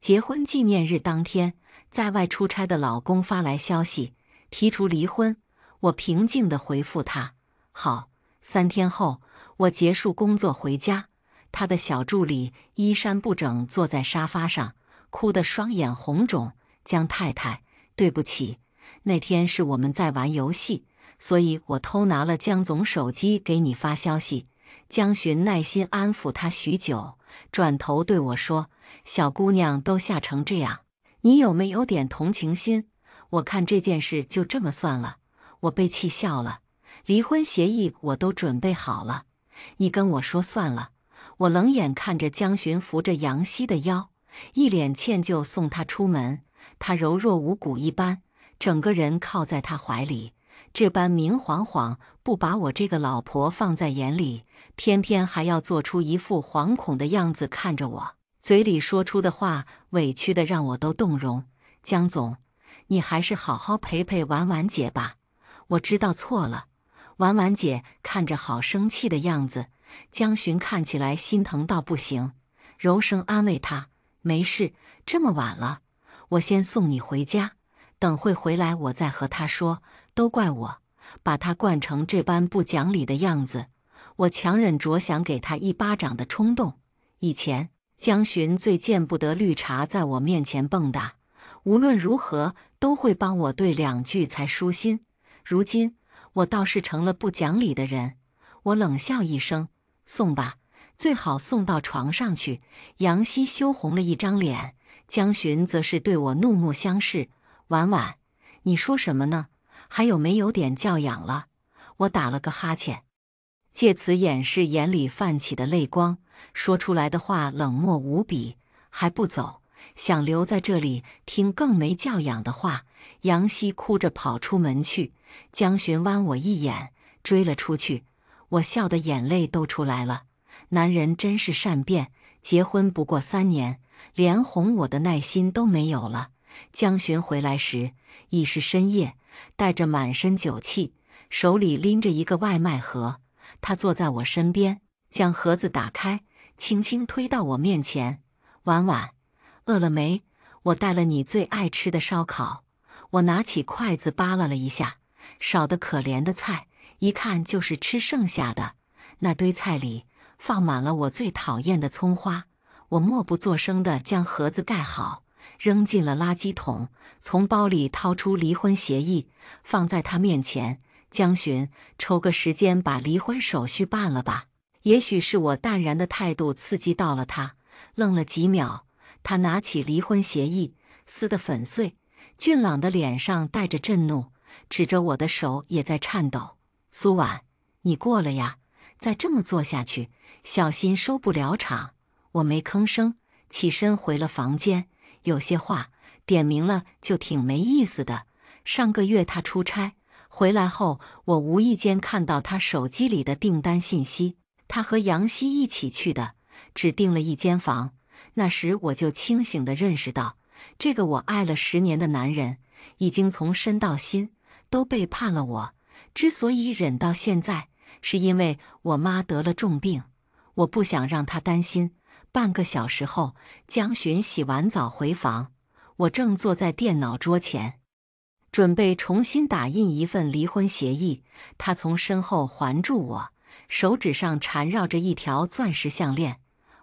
结婚纪念日当天，在外出差的老公发来消息，提出离婚。我平静地回复他：好。3天后，我结束工作回家，他的小助理衣衫不整坐在沙发上，哭得双眼红肿。江太太，对不起，那天是我们在玩游戏，所以我偷拿了江总手机给你发消息。江巡耐心安抚他许久，转头对我说：小姑娘都吓成这样，你有没有点同情心？我看这件事就这么算了。我被气笑了，离婚协议我都准备好了，你跟我说算了。我冷眼看着江巡扶着杨希的腰，一脸歉疚送她出门。她柔若无骨一般，整个人靠在他怀里，这般明晃晃不把我这个老婆放在眼里，偏偏还要做出一副惶恐的样子看着我，嘴里说出的话委屈的让我都动容。江总，你还是好好陪陪婉婉姐吧。我知道错了。婉婉姐看着好生气的样子，江巡看起来心疼到不行，柔声安慰她：没事，这么晚了，我先送你回家，等会回来我再和她说。都怪我，把她惯成这般不讲理的样子。我强忍着想给她一巴掌的冲动。以前江巡最见不得绿茶在我面前蹦跶，无论如何都会帮我对2句才舒心。如今我倒是成了不讲理的人。我冷笑一声：送吧，最好送到床上去。杨希羞红了一张脸，江巡则是对我怒目相视：婉婉，你说什么呢？还有没有点教养了？我打了个哈欠，借此掩饰眼里泛起的泪光，说出来的话冷漠无比。还不走？想留在这里听更没教养的话。杨希哭着跑出门去，江巡剜我一眼，追了出去。我笑得眼泪都出来了。男人真是善变，结婚不过3年，连哄我的耐心都没有了。江巡回来时已是深夜，带着满身酒气，手里拎着一个外卖盒。他坐在我身边，将盒子打开，轻轻推到我面前：婉婉，饿了没？我带了你最爱吃的烧烤。我拿起筷子扒拉了一下，少得可怜的菜，一看就是吃剩下的。那堆菜里放满了我最讨厌的葱花。我默不作声地将盒子盖好，扔进了垃圾桶，从包里掏出离婚协议，放在他面前：江巡，抽个时间把离婚手续办了吧。也许是我淡然的态度刺激到了他，愣了几秒，他拿起离婚协议，撕得粉碎，俊朗的脸上带着震怒，指着我的手也在颤抖：苏婉，你过了呀，再这么做下去，小心收不了场。我没吭声，起身回了房间。有些话点明了就挺没意思的。上个月他出差回来后，我无意间看到他手机里的订单信息，他和杨希一起去的，只订了1间房。那时我就清醒地认识到，这个我爱了10年的男人，已经从身到心都背叛了我。之所以忍到现在，是因为我妈得了重病，我不想让她担心。半个小时后，江巡洗完澡回房，我正坐在电脑桌前，准备重新打印一份离婚协议。他从身后环住我，手指上缠绕着一条钻石项链。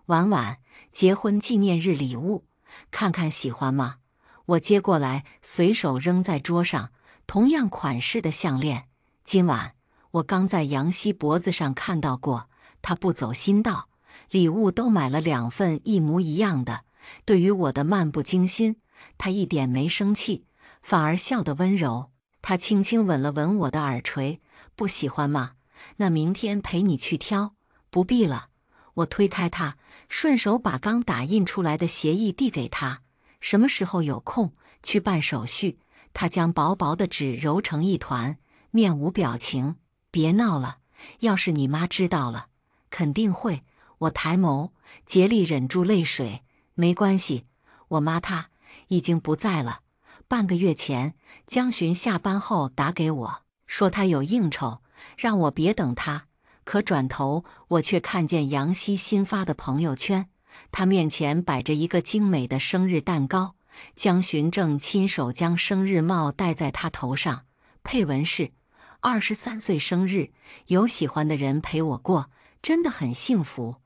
婉婉，结婚纪念日礼物，看看喜欢吗？我接过来，随手扔在桌上，同样款式的项链。今晚我刚在杨希脖子上看到过，他不走心道。礼物都买了2份一模一样的。对于我的漫不经心，他一点没生气，反而笑得温柔。他轻轻吻了吻我的耳垂：不喜欢吗？那明天陪你去挑。不必了。我推开他，顺手把刚打印出来的协议递给他：什么时候有空去办手续？他将薄薄的纸揉成一团，面无表情：别闹了，要是你妈知道了，肯定会。我抬眸，竭力忍住泪水：没关系，我妈她已经不在了。半个月前，江巡下班后打给我，说他有应酬，让我别等他。可转头我却看见杨希新发的朋友圈，他面前摆着一个精美的生日蛋糕，江寻正亲手将生日帽戴在他头上，配文是：23岁生日，有喜欢的人陪我过，真的很幸福。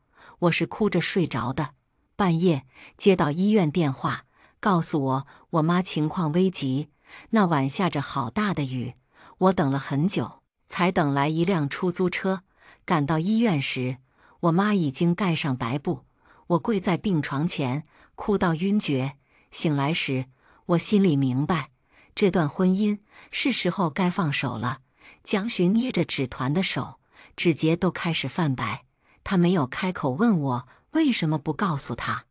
我是哭着睡着的，半夜接到医院电话，告诉我妈情况危急。那晚下着好大的雨，我等了很久，才等来一辆出租车。赶到医院时，我妈已经盖上白布，我跪在病床前，哭到晕厥。醒来时，我心里明白，这段婚姻是时候该放手了。江寻捏着纸团的手，指节都开始泛白。他没有开口问我为什么不告诉他，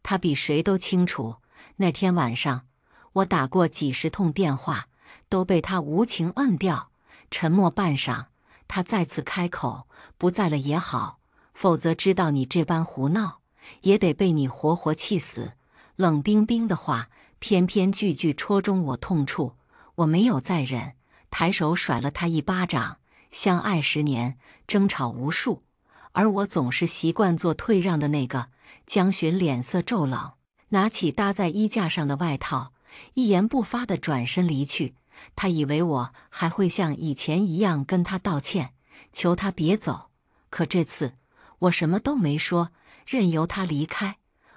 他比谁都清楚。那天晚上，我打过几十通电话，都被他无情摁掉。沉默半晌，他再次开口：“不在了也好，否则知道你这般胡闹，也得被你活活气死。”冷冰冰的话，偏偏句句戳中我痛处。我没有再忍，抬手甩了他一巴掌。相爱10年，争吵无数，而我总是习惯做退让的那个。江寻脸色骤冷，拿起搭在衣架上的外套，一言不发地转身离去。他以为我还会像以前一样跟他道歉，求他别走。可这次，我什么都没说，任由他离开。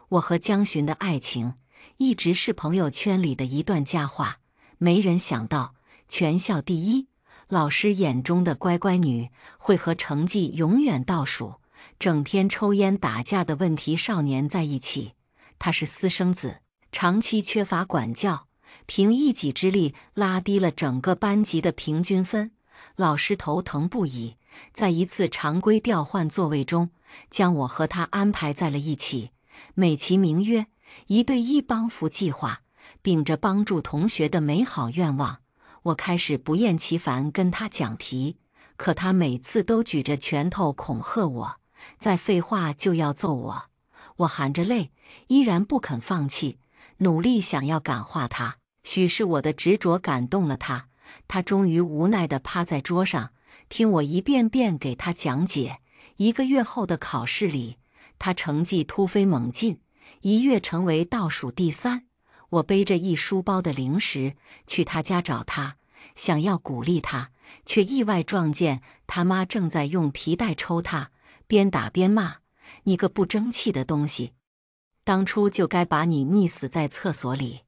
我和江寻的爱情一直是朋友圈里的一段佳话，没人想到全校第一，老师眼中的乖乖女会和成绩永远倒数、整天抽烟打架的问题少年在一起。他是私生子，长期缺乏管教，凭一己之力拉低了整个班级的平均分。老师头疼不已，在一次常规调换座位中，将我和他安排在了一起，美其名曰1对1帮扶计划，秉着帮助同学的美好愿望。我开始不厌其烦跟他讲题，可他每次都举着拳头恐吓我，再废话就要揍我。我含着泪，依然不肯放弃，努力想要感化他。许是我的执着感动了他，他终于无奈地趴在桌上，听我一遍遍给他讲解。1个月后的考试里，他成绩突飞猛进，一跃成为倒数第3。我背着一书包的零食去他家找他，想要鼓励他，却意外撞见他妈正在用皮带抽他，边打边骂：“你个不争气的东西，当初就该把你溺死在厕所里。”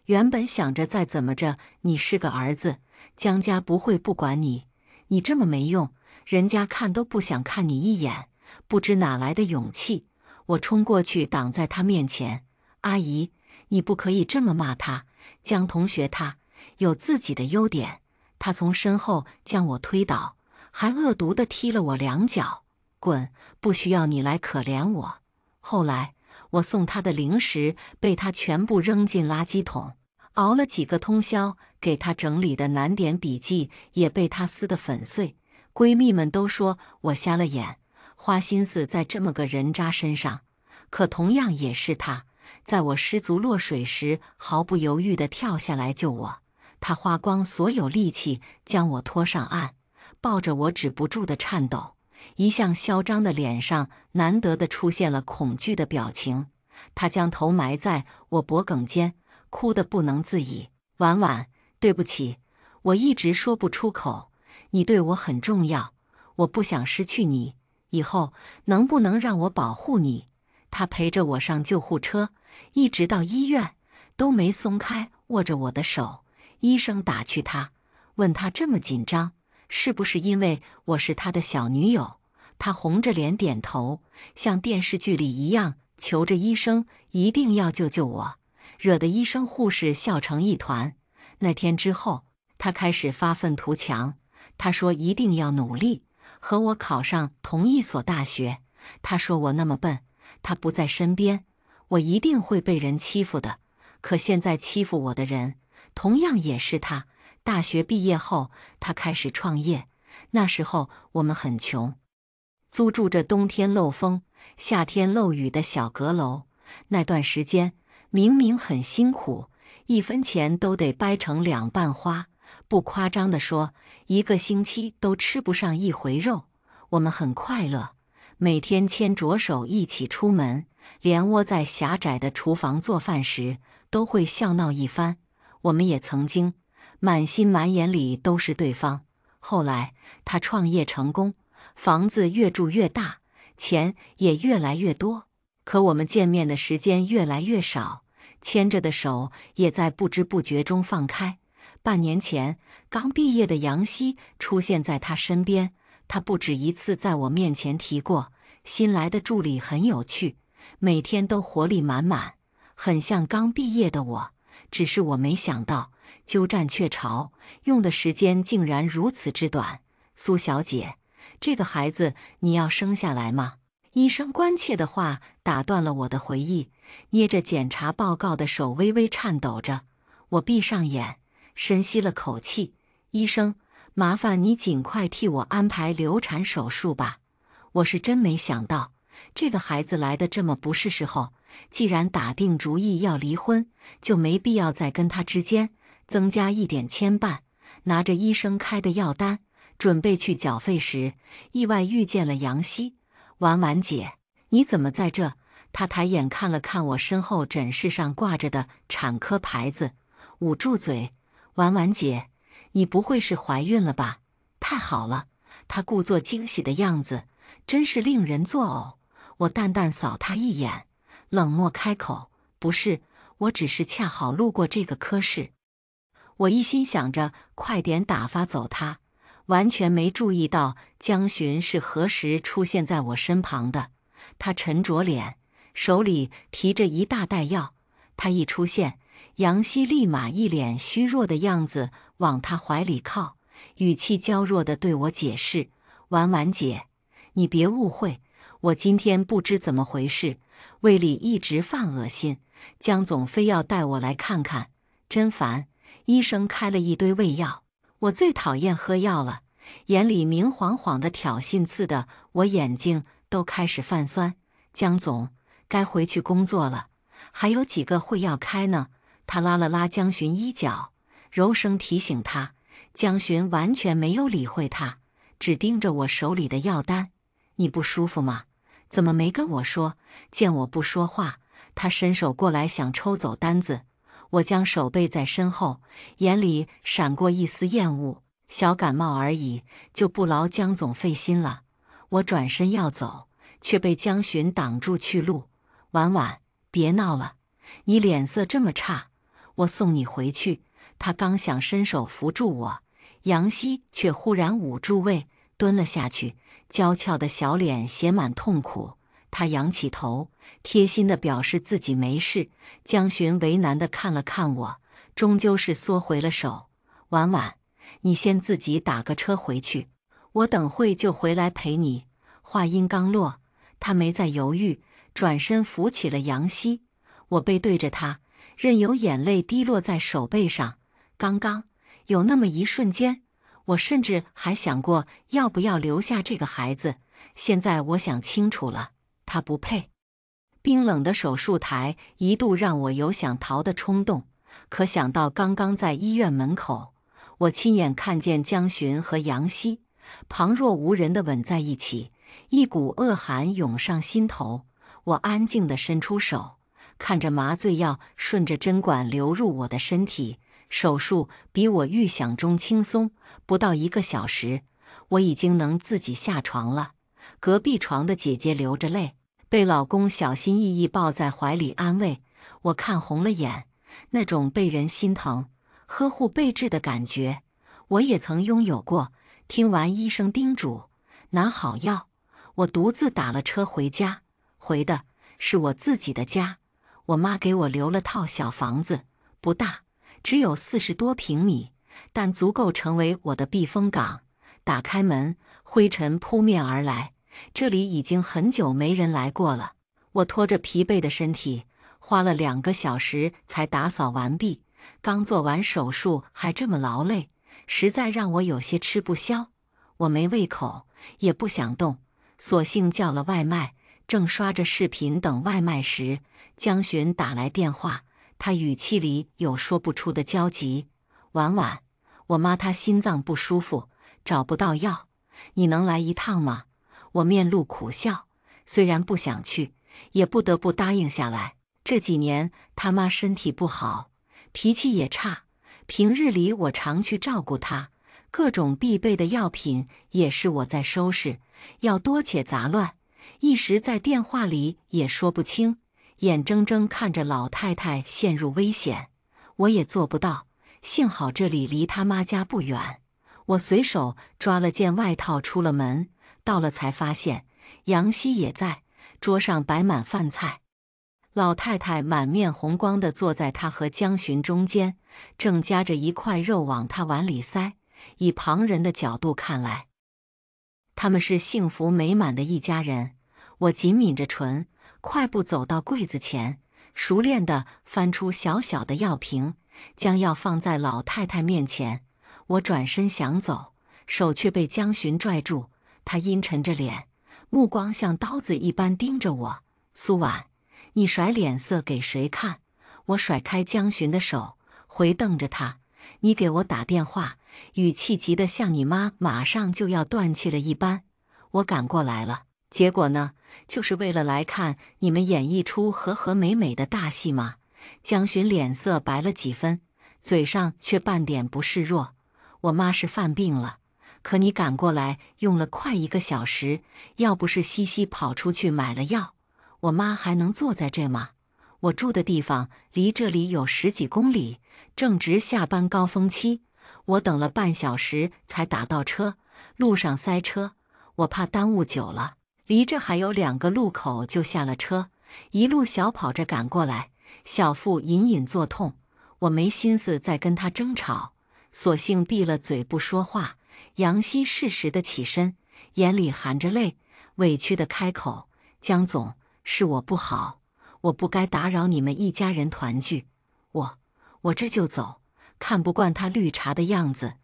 原本想着再怎么着，你是个儿子，江家不会不管你。你这么没用，人家看都不想看你一眼。不知哪来的勇气，我冲过去挡在他面前：“阿姨，你不可以这么骂他，江同学他有自己的优点。”他从身后将我推倒，还恶毒地踢了我2脚：“滚，不需要你来可怜我。”后来我送他的零食被他全部扔进垃圾桶，熬了几个通宵给他整理的难点笔记也被他撕得粉碎。闺蜜们都说我瞎了眼，花心思在这么个人渣身上。可同样也是他，在我失足落水时毫不犹豫地跳下来救我。他花光所有力气将我拖上岸，抱着我止不住的颤抖，一向嚣张的脸上难得地出现了恐惧的表情。他将头埋在我脖颈间，哭得不能自已：“婉婉，对不起，我一直说不出口。你对我很重要，我不想失去你。以后能不能让我保护你？”他陪着我上救护车，一直到医院，都没松开握着我的手。医生打趣他，问他这么紧张，是不是因为我是他的小女友？他红着脸点头，像电视剧里一样求着医生一定要救救我，惹得医生护士笑成一团。那天之后，他开始发愤图强，他说一定要努力，和我考上同一所大学。他说我那么笨，他不在身边，我一定会被人欺负的。可现在欺负我的人，同样也是他。大学毕业后，他开始创业。那时候我们很穷，租住着冬天漏风、夏天漏雨的小阁楼。那段时间明明很辛苦，1分钱都得掰成2瓣花。不夸张地说，1个星期都吃不上1回肉。我们很快乐，每天牵着手一起出门，连窝在狭窄的厨房做饭时都会笑闹一番。我们也曾经满心满眼里都是对方。后来他创业成功，房子越住越大，钱也越来越多，可我们见面的时间越来越少，牵着的手也在不知不觉中放开。半年前，刚毕业的杨希出现在他身边，他不止一次在我面前提过，新来的助理很有趣，每天都活力满满，很像刚毕业的我。只是我没想到，鸠占鹊巢，用的时间竟然如此之短。苏小姐，这个孩子你要生下来吗？医生关切的话打断了我的回忆，捏着检查报告的手微微颤抖着。我闭上眼，深吸了口气。医生，麻烦你尽快替我安排流产手术吧。我是真没想到，这个孩子来得这么不是时候。既然打定主意要离婚，就没必要再跟他之间增加一点牵绊。拿着医生开的药单，准备去缴费时，意外遇见了杨希。婉婉姐，你怎么在这？她抬眼看了看我身后诊室上挂着的产科牌子，捂住嘴。婉婉姐，你不会是怀孕了吧？太好了！她故作惊喜的样子，真是令人作呕。我淡淡扫她一眼，冷漠开口：“不是，我只是恰好路过这个科室。”我一心想着快点打发走他，完全没注意到江巡是何时出现在我身旁的。他沉着脸，手里提着一大袋药。他一出现，杨希立马一脸虚弱的样子往他怀里靠，语气娇弱地对我解释：“婉婉姐，你别误会，我今天不知怎么回事，胃里一直犯恶心，江总非要带我来看看，真烦。医生开了一堆胃药，我最讨厌喝药了。”眼里明晃晃的挑衅刺的我眼睛都开始泛酸。江总，该回去工作了，还有几个会要开呢。他拉了拉江巡衣角，柔声提醒他。江巡完全没有理会他，只盯着我手里的药单。你不舒服吗？怎么没跟我说？见我不说话，他伸手过来想抽走单子。我将手背在身后，眼里闪过一丝厌恶。小感冒而已，就不劳江总费心了。我转身要走，却被江巡挡住去路。婉婉，别闹了，你脸色这么差，我送你回去。他刚想伸手扶住我，杨希却忽然捂住胃，蹲了下去，娇俏的小脸写满痛苦。他仰起头，贴心地表示自己没事。江巡为难地看了看我，终究是缩回了手。婉婉，你先自己打个车回去，我等会就回来陪你。话音刚落，他没再犹豫，转身扶起了杨希。我背对着他，任由眼泪滴落在手背上。刚刚有那么一瞬间，我甚至还想过要不要留下这个孩子。现在我想清楚了，他不配。冰冷的手术台一度让我有想逃的冲动，可想到刚刚在医院门口，我亲眼看见江巡和杨希旁若无人地吻在一起，一股恶寒涌上心头。我安静地伸出手，看着麻醉药顺着针管流入我的身体。手术比我预想中轻松，不到1个小时，我已经能自己下床了。隔壁床的姐姐流着泪，被老公小心翼翼抱在怀里安慰。我看红了眼，那种被人心疼、呵护备至的感觉，我也曾拥有过。听完医生叮嘱，拿好药，我独自打了车回家。回的是我自己的家，我妈给我留了套小房子，不大，只有40多平米，但足够成为我的避风港。打开门，灰尘扑面而来，这里已经很久没人来过了。我拖着疲惫的身体，花了2个小时才打扫完毕。刚做完手术还这么劳累，实在让我有些吃不消。我没胃口，也不想动，索性叫了外卖。正刷着视频等外卖时，江巡打来电话，他语气里有说不出的焦急。婉婉，我妈她心脏不舒服，找不到药，你能来一趟吗？我面露苦笑，虽然不想去，也不得不答应下来。这几年他妈身体不好，脾气也差，平日里我常去照顾她，各种必备的药品也是我在收拾，要多且杂乱，一时在电话里也说不清，眼睁睁看着老太太陷入危险，我也做不到。幸好这里离他妈家不远，我随手抓了件外套出了门，到了才发现杨希也在，桌上摆满饭菜。老太太满面红光地坐在他和江巡中间，正夹着一块肉往他碗里塞。以旁人的角度看来，他们是幸福美满的一家人。我紧抿着唇，快步走到柜子前，熟练地翻出小小的药瓶，将药放在老太太面前。我转身想走，手却被江巡拽住，他阴沉着脸，目光像刀子一般盯着我。苏婉，你甩脸色给谁看？我甩开江巡的手，回瞪着他。你给我打电话，语气急得像你妈马上就要断气了一般。我赶过来了，结果呢，就是为了来看你们演绎出和和美美的大戏吗？江巡脸色白了几分，嘴上却半点不示弱。我妈是犯病了，可你赶过来用了快1个小时，要不是西西跑出去买了药，我妈还能坐在这吗？我住的地方离这里有10几公里，正值下班高峰期，我等了半小时才打到车，路上塞车，我怕耽误久了，离这还有2个路口就下了车，一路小跑着赶过来，小腹隐隐作痛，我没心思再跟他争吵，索性闭了嘴不说话。杨希适时的起身，眼里含着泪，委屈的开口：江总，是我不好，我不该打扰你们一家人团聚，我这就走。看不惯他绿茶的样子，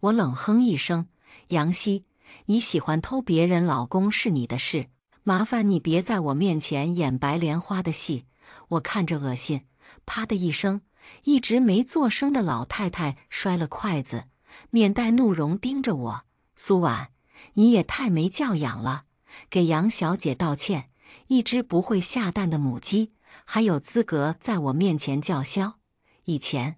我冷哼一声：杨希，你喜欢偷别人老公是你的事，麻烦你别在我面前演白莲花的戏。我看着恶心，啪的一声，一直没作声的老太太摔了筷子，面带怒容盯着我：苏婉，你也太没教养了，给杨小姐道歉，一只不会下蛋的母鸡，还有资格在我面前叫嚣？以前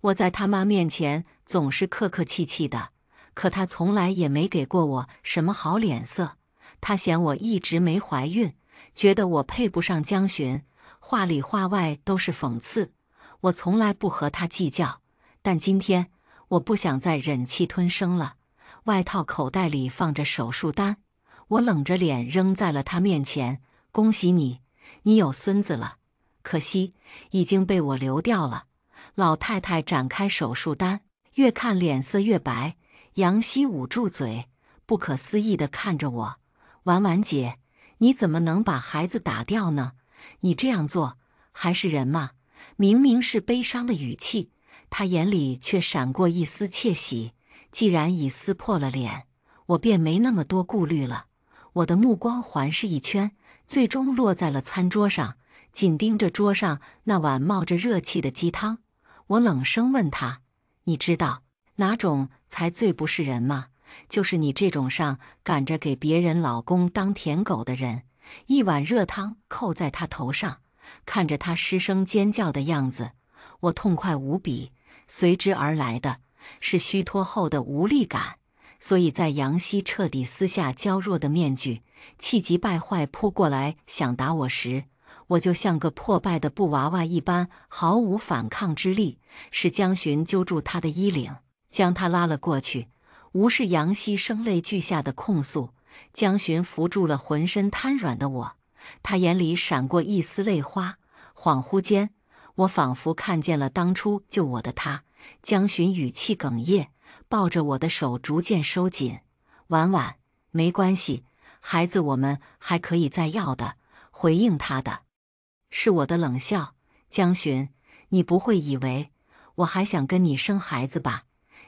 我在他妈面前总是客客气气的，可她从来也没给过我什么好脸色。她嫌我一直没怀孕，觉得我配不上江巡，话里话外都是讽刺。我从来不和她计较，但今天我不想再忍气吞声了。外套口袋里放着手术单，我冷着脸扔在了她面前：恭喜你，你有孙子了，可惜已经被我流掉了。老太太展开手术单，越看脸色越白。杨希捂住嘴，不可思议地看着我：婉婉姐，你怎么能把孩子打掉呢？你这样做还是人吗？明明是悲伤的语气，她眼里却闪过一丝窃喜。既然已撕破了脸，我便没那么多顾虑了。我的目光环视一圈，最终落在了餐桌上，紧盯着桌上那碗冒着热气的鸡汤。我冷声问他：你知道哪种才最不是人吗？就是你这种上赶着给别人老公当舔狗的人。一碗热汤扣在他头上，看着他失声尖叫的样子，我痛快无比，随之而来的是虚脱后的无力感。所以在杨希彻底撕下娇弱的面具，气急败坏扑过来想打我时，我就像个破败的布娃娃一般，毫无反抗之力，使江巡揪住他的衣领，将他拉了过去。无视杨希声泪俱下的控诉，江巡扶住了浑身瘫软的我，他眼里闪过一丝泪花。恍惚间，我仿佛看见了当初救我的他。江巡语气哽咽，抱着我的手逐渐收紧：婉婉，没关系，孩子我们还可以再要的。回应他的是我的冷笑：江巡，你不会以为我还想跟你生孩子吧？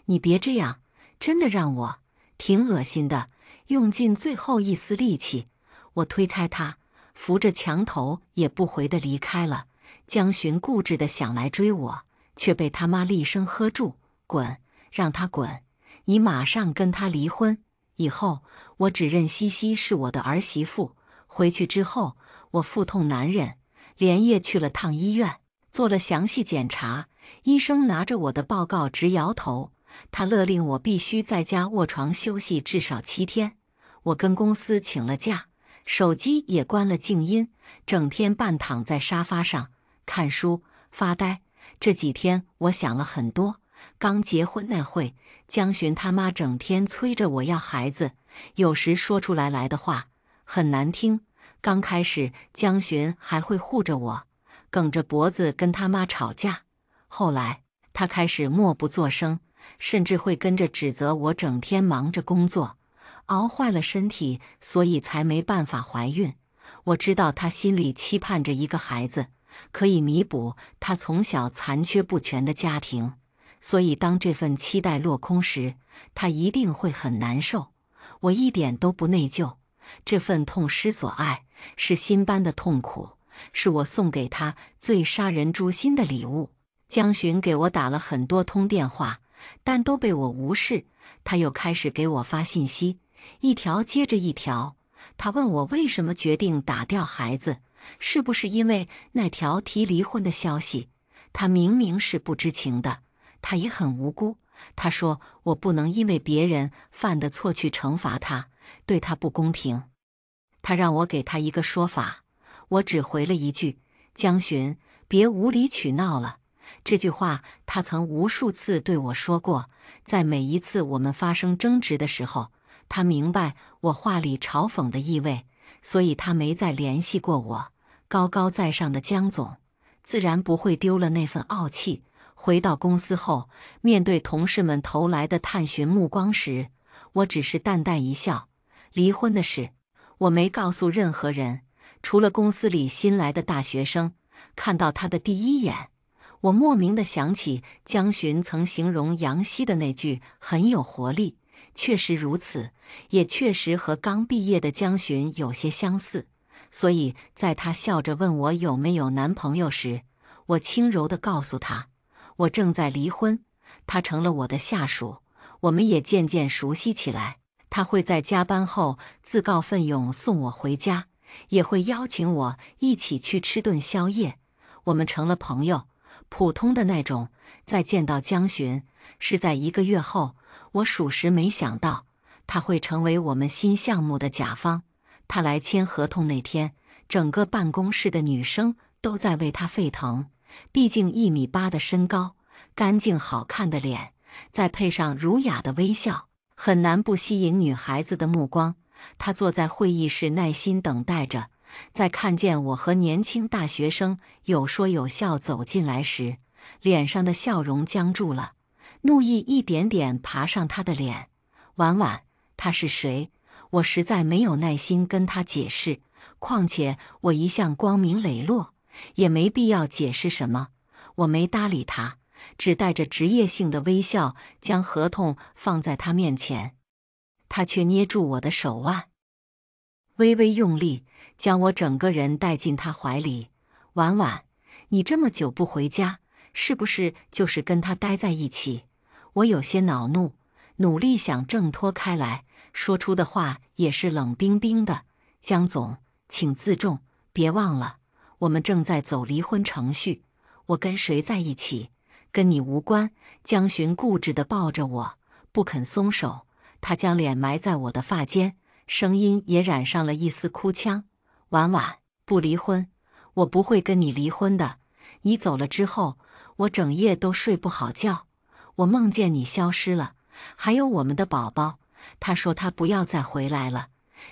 你别这样，真的让我挺恶心的。用尽最后一丝力气，我推开他，扶着墙头也不回地离开了。江巡固执地想来追我，却被他妈厉声喝住：滚，让他滚！你马上跟他离婚，以后我只认西西是我的儿媳妇，回去之后，我腹痛难忍，连夜去了趟医院，做了详细检查。医生拿着我的报告直摇头，他勒令我必须在家卧床休息至少7天。我跟公司请了假，手机也关了静音，整天半躺在沙发上看书发呆。这几天我想了很多。刚结婚那会，江巡他妈整天催着我要孩子，有时说出来的话很难听。刚开始江巡还会护着我，梗着脖子跟他妈吵架，后来他开始默不作声，甚至会跟着指责我整天忙着工作，熬坏了身体，所以才没办法怀孕。我知道他心里期盼着一个孩子，可以弥补他从小残缺不全的家庭，所以当这份期待落空时，他一定会很难受。我一点都不内疚，这份痛失所爱是心般的痛苦，是我送给他最杀人诛心的礼物。江巡给我打了很多通电话，但都被我无视。他又开始给我发信息，一条接着一条。他问我为什么决定打掉孩子，是不是因为那条提离婚的消息？他明明是不知情的，他也很无辜。他说我不能因为别人犯的错去惩罚他，对他不公平。他让我给他一个说法，我只回了一句：江巡，别无理取闹了。这句话他曾无数次对我说过，在每一次我们发生争执的时候，他明白我话里嘲讽的意味，所以他没再联系过我。高高在上的江总自然不会丢了那份傲气。回到公司后，面对同事们投来的探寻目光时，我只是淡淡一笑。离婚的事，我没告诉任何人，除了公司里新来的大学生。看到他的第一眼，我莫名地想起江巡曾形容杨希的那句很有活力。确实如此，也确实和刚毕业的江巡有些相似。所以在他笑着问我有没有男朋友时，我轻柔地告诉他，我正在离婚。他成了我的下属，我们也渐渐熟悉起来。他会在加班后自告奋勇送我回家，也会邀请我一起去吃顿宵夜。我们成了朋友，普通的那种。再见到江巡是在1个月后，我属实没想到他会成为我们新项目的甲方。他来签合同那天，整个办公室的女生都在为他沸腾。毕竟1.8米的身高，干净好看的脸，再配上儒雅的微笑，很难不吸引女孩子的目光。他坐在会议室耐心等待着，在看见我和年轻大学生有说有笑走进来时，脸上的笑容僵住了，怒意一点点爬上他的脸。婉婉，他是谁？我实在没有耐心跟他解释，况且我一向光明磊落，也没必要解释什么。我没搭理他，只带着职业性的微笑将合同放在他面前。他却捏住我的手腕，微微用力，将我整个人带进他怀里。婉婉，你这么久不回家，是不是就是跟他待在一起？我有些恼怒，努力想挣脱开来，说出的话也是冷冰冰的。江总，请自重，别忘了，我们正在走离婚程序。我跟谁在一起，跟你无关。江巡固执地抱着我，不肯松手。他将脸埋在我的发间，声音也染上了一丝哭腔。婉婉，不离婚，我不会跟你离婚的。你走了之后，我整夜都睡不好觉。我梦见你消失了，还有我们的宝宝。他说他不要再回来了。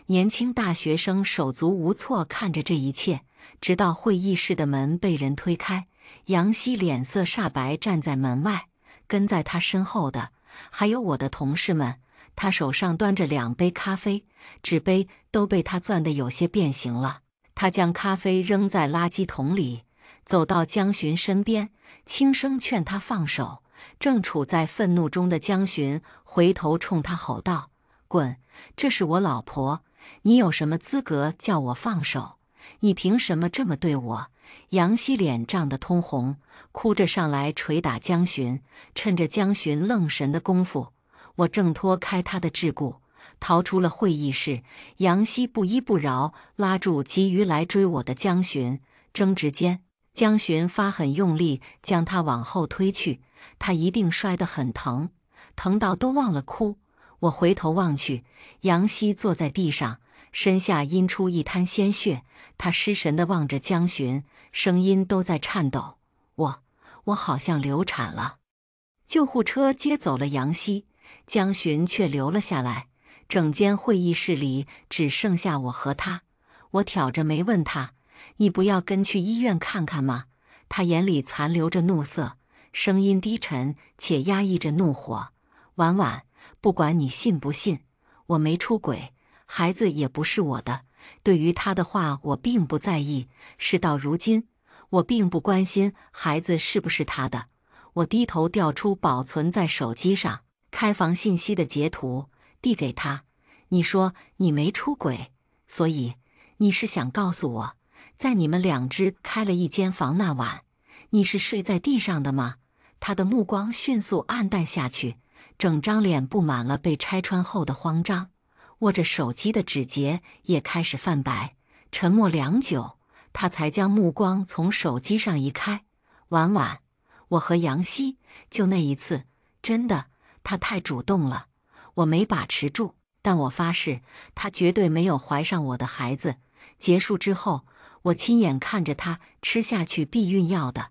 年轻大学生手足无措看着这一切，直到会议室的门被人推开，杨希脸色煞白站在门外，跟在他身后的还有我的同事们。他手上端着2杯咖啡，纸杯都被他攥得有些变形了。他将咖啡扔在垃圾桶里，走到江巡身边，轻声劝他放手。正处在愤怒中的江巡回头冲他吼道：“滚！这是我老婆，你有什么资格叫我放手？你凭什么这么对我？”杨希脸涨得通红，哭着上来捶打江巡。趁着江巡愣神的功夫，我挣脱开他的桎梏，逃出了会议室。杨希不依不饶，拉住急于来追我的江巡。争执间，江巡发狠用力将他往后推去，他一定摔得很疼，疼到都忘了哭。我回头望去，杨希坐在地上，身下阴出一滩鲜血，他失神地望着江巡，声音都在颤抖：我好像流产了。救护车接走了杨希，江巡却留了下来。整间会议室里只剩下我和他。我挑着眉问他：“你不要跟去医院看看吗？”他眼里残留着怒色，声音低沉且压抑着怒火：“婉婉，不管你信不信，我没出轨，孩子也不是我的。对于他的话，我并不在意。事到如今，我并不关心孩子是不是他的。”我低头调出保存在手机上开房信息的截图，递给他：“你说你没出轨，所以你是想告诉我，在你们两只开了一间房那晚，你是睡在地上的吗？”他的目光迅速暗淡下去，整张脸布满了被拆穿后的慌张，握着手机的指节也开始泛白。沉默良久，他才将目光从手机上移开：“婉婉，我和杨希就那一次，真的，他太主动了，我没把持住。但我发誓，他绝对没有怀上我的孩子。”结束之后，我亲眼看着他吃下去避孕药的。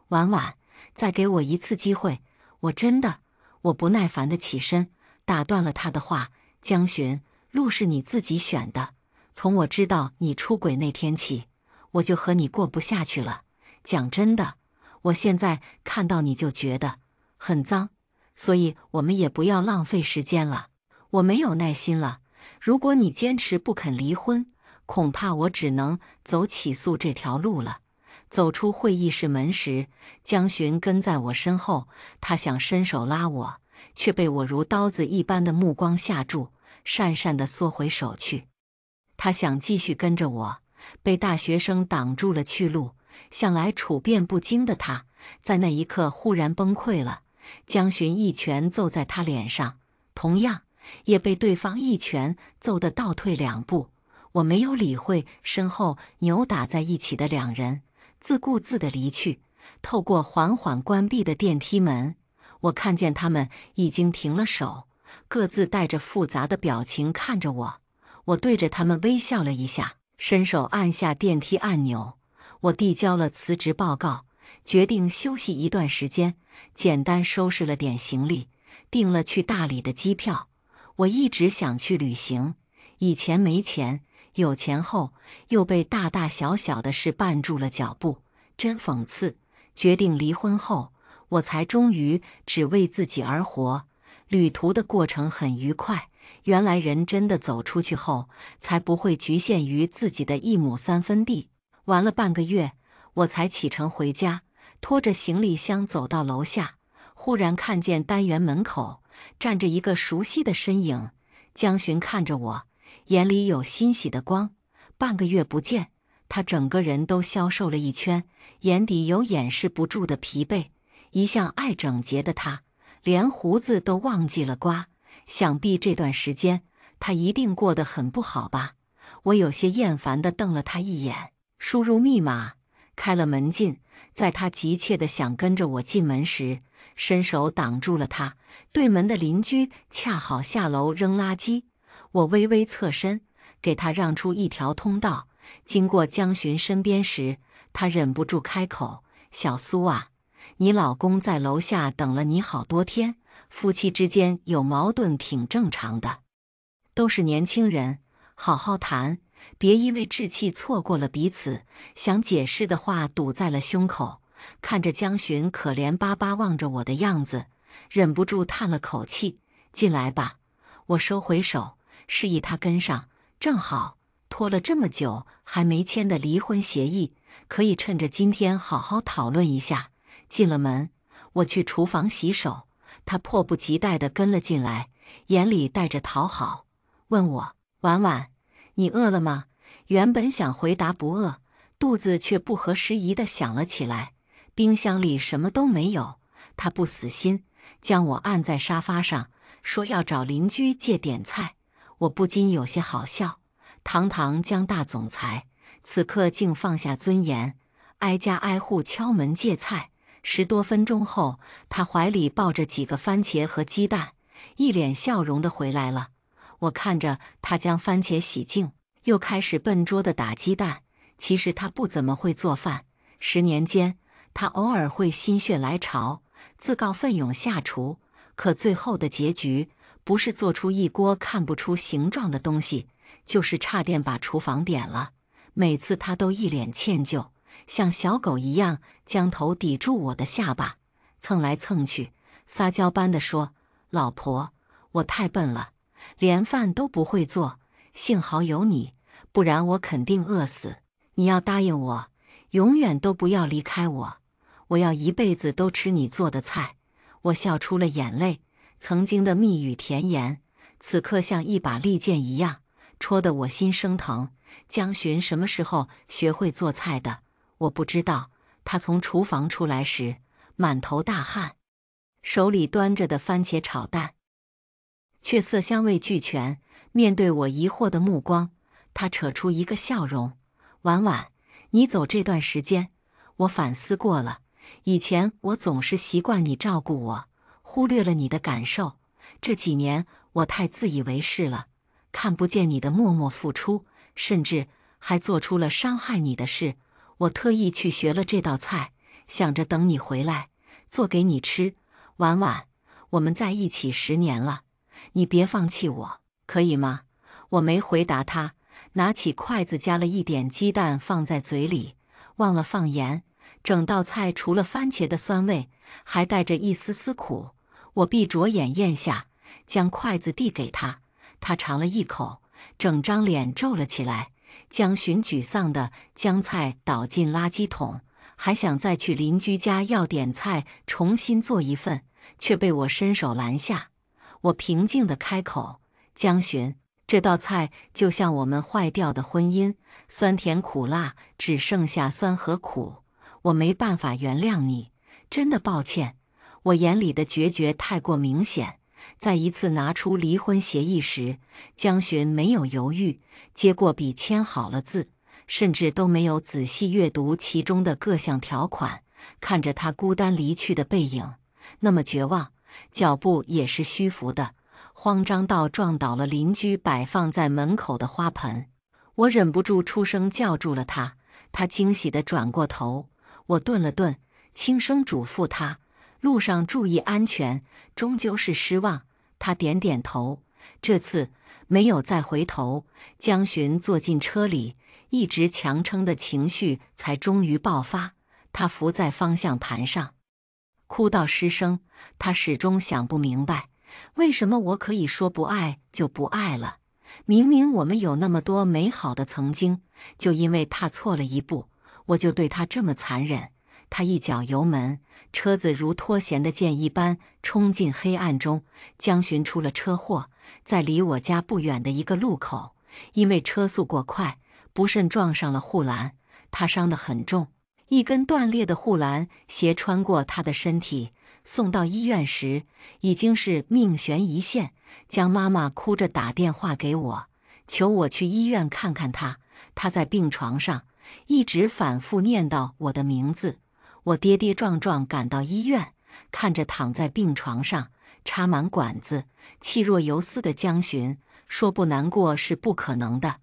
婉婉，再给我一次机会，我不耐烦地起身，打断了他的话：“江巡，路是你自己选的。从我知道你出轨那天起，我就和你过不下去了。讲真的，我现在看到你就觉得很脏，所以我们也不要浪费时间了。我没有耐心了。如果你坚持不肯离婚，恐怕我只能走起诉这条路了。”走出会议室门时，江巡跟在我身后，他想伸手拉我，却被我如刀子一般的目光吓住，讪讪地缩回手去。他想继续跟着我，被大学生挡住了去路。向来处变不惊的他，在那一刻忽然崩溃了。江巡一拳揍在他脸上，同样也被对方一拳揍得倒退2步。我没有理会身后扭打在一起的两人，自顾自地离去。透过缓缓关闭的电梯门，我看见他们已经停了手，各自带着复杂的表情看着我。我对着他们微笑了一下，伸手按下电梯按钮。我递交了辞职报告，决定休息一段时间，简单收拾了点行李，订了去大理的机票。我一直想去旅行，以前没钱，有钱后又被大大小小的事绊住了脚步，真讽刺。决定离婚后，我才终于只为自己而活。旅途的过程很愉快，原来人真的走出去后，才不会局限于自己的1亩3分地。玩了半个月，我才启程回家，拖着行李箱走到楼下，忽然看见单元门口站着一个熟悉的身影。江巡看着我，眼里有欣喜的光。半个月不见，他整个人都消瘦了一圈，眼底有掩饰不住的疲惫。一向爱整洁的他，连胡子都忘记了刮，想必这段时间他一定过得很不好吧。我有些厌烦地瞪了他一眼，输入密码，开了门禁。在他急切地想跟着我进门时，伸手挡住了他。对门的邻居恰好下楼扔垃圾，我微微侧身，给他让出一条通道。经过江巡身边时，他忍不住开口：“小苏啊，你老公在楼下等了你好多天，夫妻之间有矛盾挺正常的，都是年轻人，好好谈，别因为志气错过了彼此。”想解释的话堵在了胸口，看着江巡可怜巴巴望着我的样子，忍不住叹了口气：“进来吧。”我收回手，示意他跟上。正好拖了这么久还没签的离婚协议，可以趁着今天好好讨论一下。进了门，我去厨房洗手，他迫不及待地跟了进来，眼里带着讨好，问我：“婉婉，你饿了吗？”原本想回答不饿，肚子却不合时宜地响了起来。冰箱里什么都没有。他不死心，将我按在沙发上，说要找邻居借点菜。我不禁有些好笑。堂堂江大总裁，此刻竟放下尊严，挨家挨户敲门借菜。10多分钟后，他怀里抱着几个番茄和鸡蛋，一脸笑容地回来了。我看着他将番茄洗净，又开始笨拙地打鸡蛋。其实他不怎么会做饭，10年间，他偶尔会心血来潮，自告奋勇下厨。可最后的结局，不是做出一锅看不出形状的东西，就是差点把厨房点了。每次他都一脸歉疚，像小狗一样将头抵住我的下巴，蹭来蹭去，撒娇般地说：“老婆，我太笨了，连饭都不会做，幸好有你，不然我肯定饿死。你要答应我，永远都不要离开我，我要一辈子都吃你做的菜。”我笑出了眼泪，曾经的蜜语甜言，此刻像一把利剑一样，戳得我心生疼。江巡什么时候学会做菜的？我不知道。他从厨房出来时，满头大汗，手里端着的番茄炒蛋，却色香味俱全。面对我疑惑的目光，他扯出一个笑容：“婉婉，你走这段时间，我反思过了。以前我总是习惯你照顾我，忽略了你的感受。这几年我太自以为是了，看不见你的默默付出，甚至还做出了伤害你的事。我特意去学了这道菜，想着等你回来做给你吃。婉婉，我们在一起10年了，你别放弃我，可以吗？”我没回答他，拿起筷子夹了一点鸡蛋放在嘴里，忘了放盐。整道菜除了番茄的酸味，还带着一丝丝苦。我闭着眼咽下，将筷子递给他，他尝了一口，整张脸皱了起来。江巡沮丧地将菜倒进垃圾桶，还想再去邻居家要点菜重新做一份，却被我伸手拦下。我平静地开口：“江巡，这道菜就像我们坏掉的婚姻，酸甜苦辣，只剩下酸和苦。我没办法原谅你，真的抱歉。”我眼里的决绝太过明显。再一次拿出离婚协议时，江巡没有犹豫，接过笔签好了字，甚至都没有仔细阅读其中的各项条款。看着他孤单离去的背影，那么绝望，脚步也是虚浮的，慌张到撞倒了邻居摆放在门口的花盆。我忍不住出声叫住了他，他惊喜地转过头。我顿了顿，轻声嘱咐他：“路上注意安全。”终究是失望，他点点头，这次没有再回头。江巡坐进车里，一直强撑的情绪才终于爆发。他伏在方向盘上，哭到失声。他始终想不明白，为什么我可以说不爱就不爱了？明明我们有那么多美好的曾经，就因为踏错了一步，我就对他这么残忍。他一脚油门，车子如脱弦的箭一般冲进黑暗中。江巡出了车祸，在离我家不远的一个路口，因为车速过快，不慎撞上了护栏。他伤得很重，一根断裂的护栏斜穿过他的身体。送到医院时，已经是命悬一线。江妈妈哭着打电话给我，求我去医院看看他。他在病床上，一直反复念叨我的名字。我跌跌撞撞赶到医院，看着躺在病床上插满管子、气若游丝的江巡，说不难过是不可能的。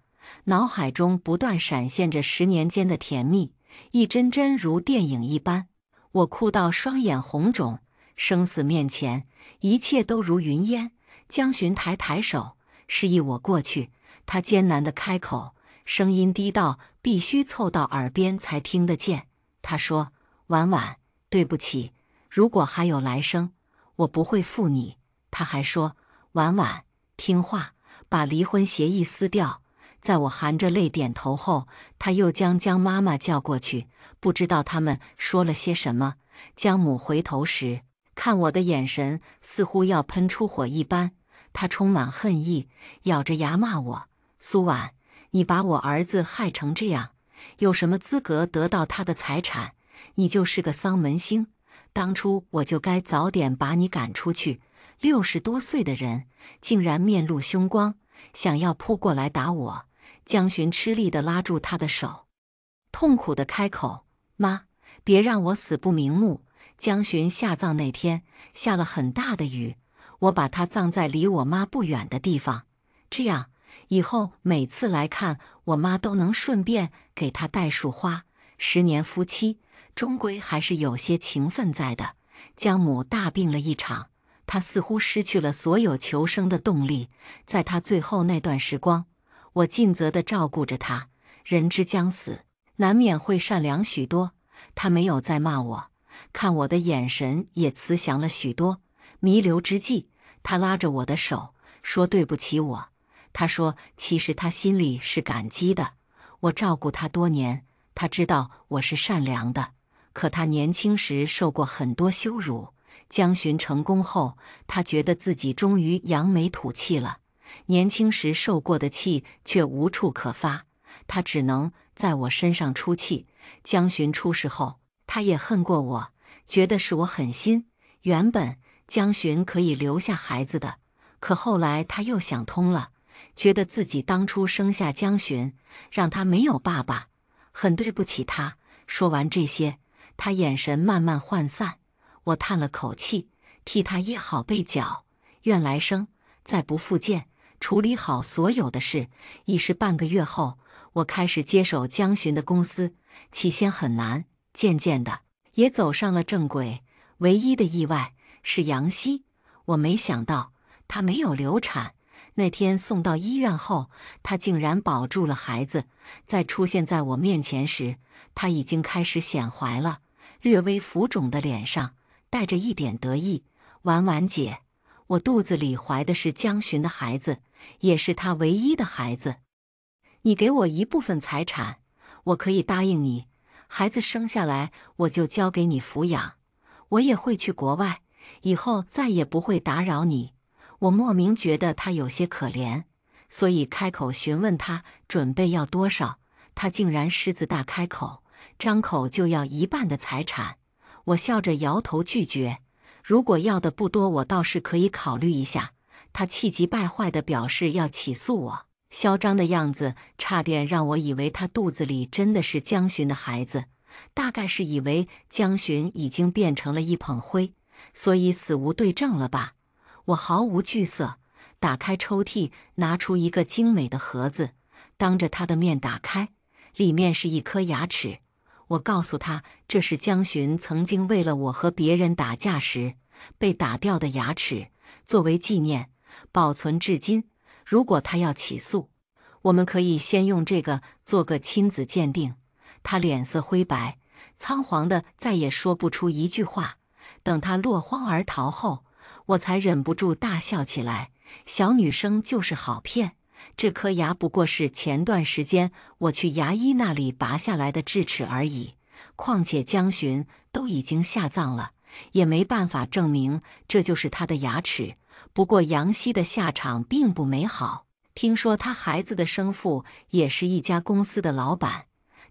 脑海中不断闪现着10年间的甜蜜，一帧帧如电影一般。我哭到双眼红肿，生死面前，一切都如云烟。江巡抬抬手，示意我过去。他艰难地开口，声音低到必须凑到耳边才听得见。他说：“婉婉，对不起，如果还有来生，我不会负你。”他还说：“婉婉，听话，把离婚协议撕掉。”在我含着泪点头后，他又将江妈妈叫过去，不知道他们说了些什么。江母回头时，看我的眼神似乎要喷出火一般，他充满恨意，咬着牙骂我：“苏婉，你把我儿子害成这样，有什么资格得到他的财产？你就是个丧门星，当初我就该早点把你赶出去。”60多岁的人竟然面露凶光，想要扑过来打我。江巡吃力地拉住他的手，痛苦地开口：“妈，别让我死不瞑目。”江巡下葬那天下了很大的雨，我把他葬在离我妈不远的地方，这样以后每次来看我妈都能顺便给她带束花。10年夫妻，终归还是有些情分在的。江母大病了一场，她似乎失去了所有求生的动力。在她最后那段时光，我尽责地照顾着她。人之将死，难免会善良许多。她没有再骂我，看我的眼神也慈祥了许多。弥留之际，她拉着我的手说对不起我。她说其实她心里是感激的，我照顾她多年，她知道我是善良的。可她年轻时受过很多羞辱，江巡成功后，她觉得自己终于扬眉吐气了。年轻时受过的气却无处可发，她只能在我身上出气。江巡出事后，她也恨过我，觉得是我狠心。原本江巡可以留下孩子的，可后来她又想通了，觉得自己当初生下江巡，让他没有爸爸，很对不起他。说完这些，他眼神慢慢涣散，我叹了口气，替他掖好被角，愿来生再不复见，处理好所有的事。已是半个月后，我开始接手江巡的公司，起先很难，渐渐的也走上了正轨。唯一的意外是杨希，我没想到她没有流产。那天送到医院后，她竟然保住了孩子。在出现在我面前时，她已经开始显怀了，略微浮肿的脸上带着一点得意。婉婉姐，我肚子里怀的是江巡的孩子，也是他唯一的孩子。你给我一部分财产，我可以答应你，孩子生下来我就交给你抚养。我也会去国外，以后再也不会打扰你。我莫名觉得他有些可怜，所以开口询问他准备要多少。他竟然狮子大开口，张口就要1半的财产。我笑着摇头拒绝，如果要的不多，我倒是可以考虑一下。他气急败坏地表示要起诉我，嚣张的样子差点让我以为他肚子里真的是江巡的孩子。大概是以为江巡已经变成了一捧灰，所以死无对证了吧。我毫无惧色，打开抽屉，拿出一个精美的盒子，当着他的面打开，里面是一颗牙齿。我告诉他，这是江巡曾经为了我和别人打架时被打掉的牙齿，作为纪念，保存至今。如果他要起诉，我们可以先用这个做个亲子鉴定。他脸色灰白，仓皇的再也说不出一句话。等他落荒而逃后，我才忍不住大笑起来。小女生就是好骗，这颗牙不过是前段时间我去牙医那里拔下来的智齿而已。况且江巡都已经下葬了，也没办法证明这就是他的牙齿。不过杨希的下场并不美好，听说他孩子的生父也是一家公司的老板。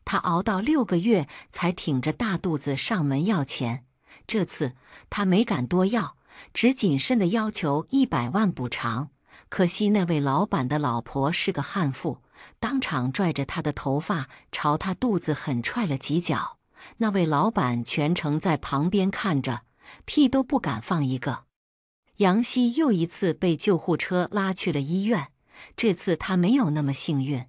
他熬到6个月才挺着大肚子上门要钱，这次他没敢多要，只谨慎地要求100万补偿。可惜那位老板的老婆是个悍妇，当场拽着他的头发朝他肚子狠踹了几脚。那位老板全程在旁边看着，屁都不敢放一个。杨希又一次被救护车拉去了医院，这次他没有那么幸运。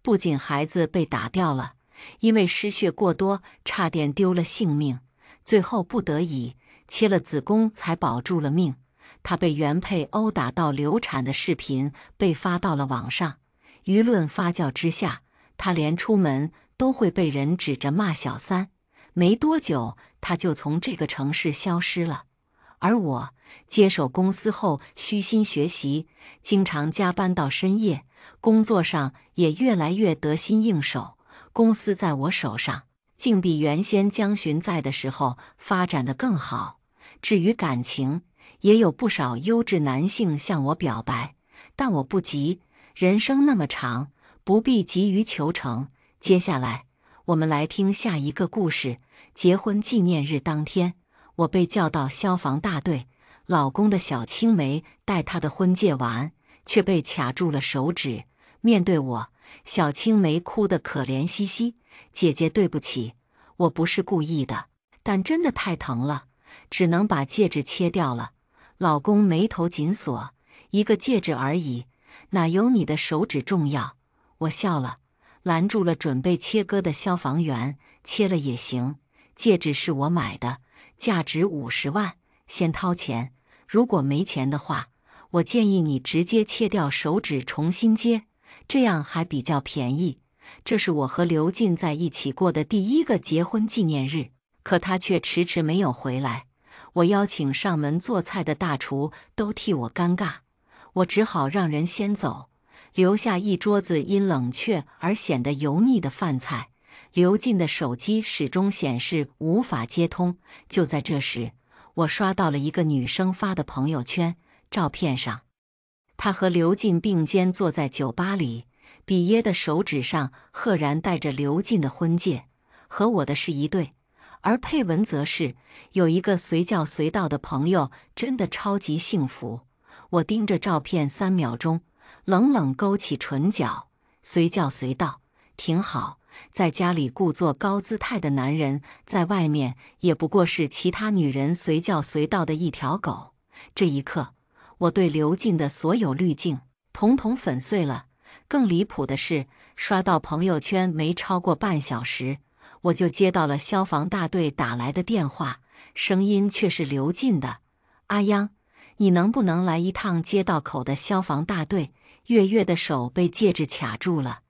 不仅孩子被打掉了，因为失血过多，差点丢了性命，最后不得已切了子宫才保住了命。他被原配殴打到流产的视频被发到了网上，舆论发酵之下，他连出门都会被人指着骂小三。没多久，他就从这个城市消失了。而我接手公司后，虚心学习，经常加班到深夜，工作上也越来越得心应手。公司在我手上，竟比原先江巡在的时候发展得更好。至于感情，也有不少优质男性向我表白，但我不急，人生那么长，不必急于求成。接下来，我们来听下一个故事。结婚纪念日当天，我被叫到消防大队，老公的小青梅戴她的婚戒完，却被卡住了手指。面对我，小青梅哭得可怜兮兮：“姐姐，对不起，我不是故意的，但真的太疼了，只能把戒指切掉了。”老公眉头紧锁：“一个戒指而已，哪有你的手指重要？”我笑了，拦住了准备切割的消防员：“切了也行，戒指是我买的，价值50万，先掏钱。如果没钱的话，我建议你直接切掉手指重新接，这样还比较便宜。”这是我和刘进在一起过的第1个结婚纪念日，可他却迟迟没有回来。我邀请上门做菜的大厨都替我尴尬，我只好让人先走，留下一桌子因冷却而显得油腻的饭菜。刘进的手机始终显示无法接通。就在这时，我刷到了一个女生发的朋友圈，照片上，她和刘进并肩坐在酒吧里，比耶的手指上赫然戴着刘进的婚戒，和我的是一对。而配文则是有一个随叫随到的朋友，真的超级幸福。我盯着照片3秒钟，冷冷勾起唇角，随叫随到，挺好。在家里故作高姿态的男人，在外面也不过是其他女人随叫随到的一条狗。这一刻，我对刘进的所有滤镜统统粉碎了。更离谱的是，刷到朋友圈没超过半小时，我就接到了消防大队打来的电话，声音却是刘进的：“阿央，你能不能来一趟街道口的消防大队？月月的手被戒指卡住了，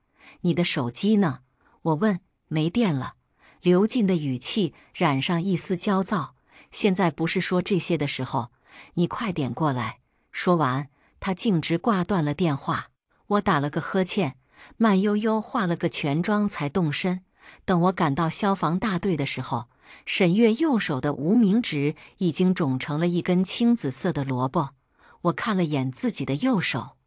你的手机呢？”我问。没电了。刘进的语气染上一丝焦躁：“现在不是说这些的时候，你快点过来。”说完，他径直挂断了电话。我打了个呵欠，慢悠悠化了个全妆才动身。等我赶到消防大队的时候，沈月右手的无名指已经肿成了一根青紫色的萝卜。我看了眼自己的右手，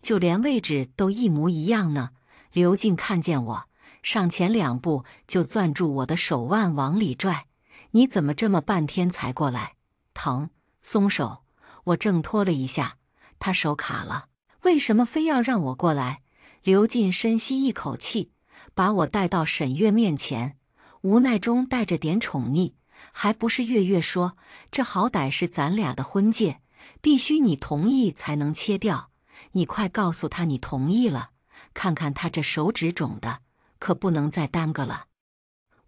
就连位置都一模一样呢。刘进看见我，上前2步就攥住我的手腕往里拽：“你怎么这么半天才过来？疼，松手。”我挣脱了一下，他手卡了。为什么非要让我过来？刘进深吸一口气，把我带到沈月面前，无奈中带着点宠溺：“还不是月月说，这好歹是咱俩的婚戒，必须你同意才能切掉。你快告诉他你同意了，看看他这手指肿的，可不能再耽搁了。”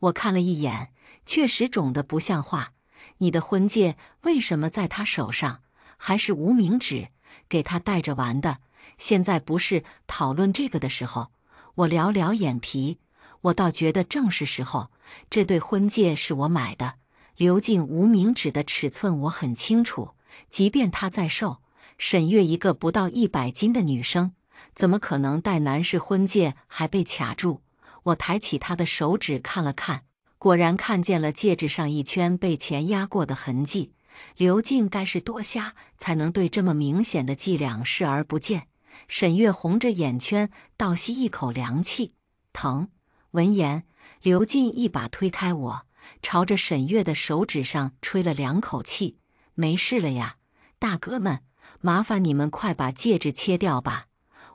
我看了一眼，确实肿得不像话。你的婚戒为什么在他手上？还是无名指，给他戴着玩的。现在不是讨论这个的时候。我撩撩眼皮，我倒觉得正是时候。这对婚戒是我买的，刘进无名指的尺寸我很清楚，即便他再瘦，沈月一个不到100斤的女生，怎么可能戴男士婚戒还被卡住？我抬起他的手指看了看，果然看见了戒指上一圈被钱压过的痕迹。刘进该是多瞎，才能对这么明显的伎俩视而不见。沈月红着眼圈，倒吸一口凉气：“疼。”闻言，刘进一把推开我，朝着沈月的手指上吹了2口气：“没事了呀，大哥们，麻烦你们快把戒指切掉吧，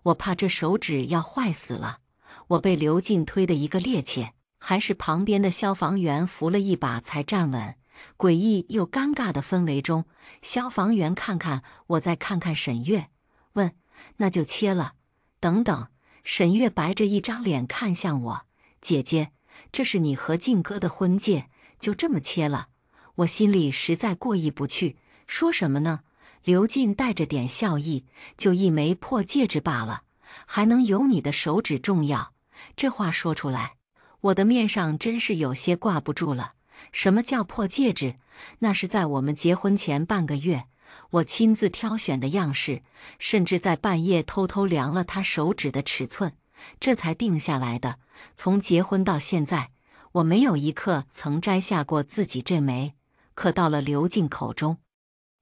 我怕这手指要坏死了。”我被刘进推得一个趔趄，还是旁边的消防员扶了一把才站稳。诡异又尴尬的氛围中，消防员看看我，再看看沈月，问：“那就切了？”等等。沈月白着一张脸看向我：“姐姐，这是你和进哥的婚戒，就这么切了？”我心里实在过意不去，说什么呢？刘进带着点笑意：“就一枚破戒指罢了，还能有你的手指重要？”这话说出来，我的面上真是有些挂不住了。什么叫破戒指？那是在我们结婚前半个月，我亲自挑选的样式，甚至在半夜偷偷量了他手指的尺寸，这才定下来的。从结婚到现在，我没有一刻曾摘下过自己这枚，可到了刘进口中，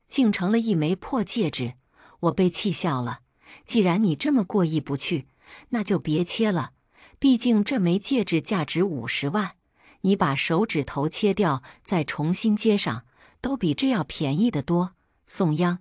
竟成了一枚破戒指。我被气笑了。既然你这么过意不去，那就别切了，毕竟这枚戒指价值50万。你把手指头切掉再重新接上，都比这要便宜得多。宋央，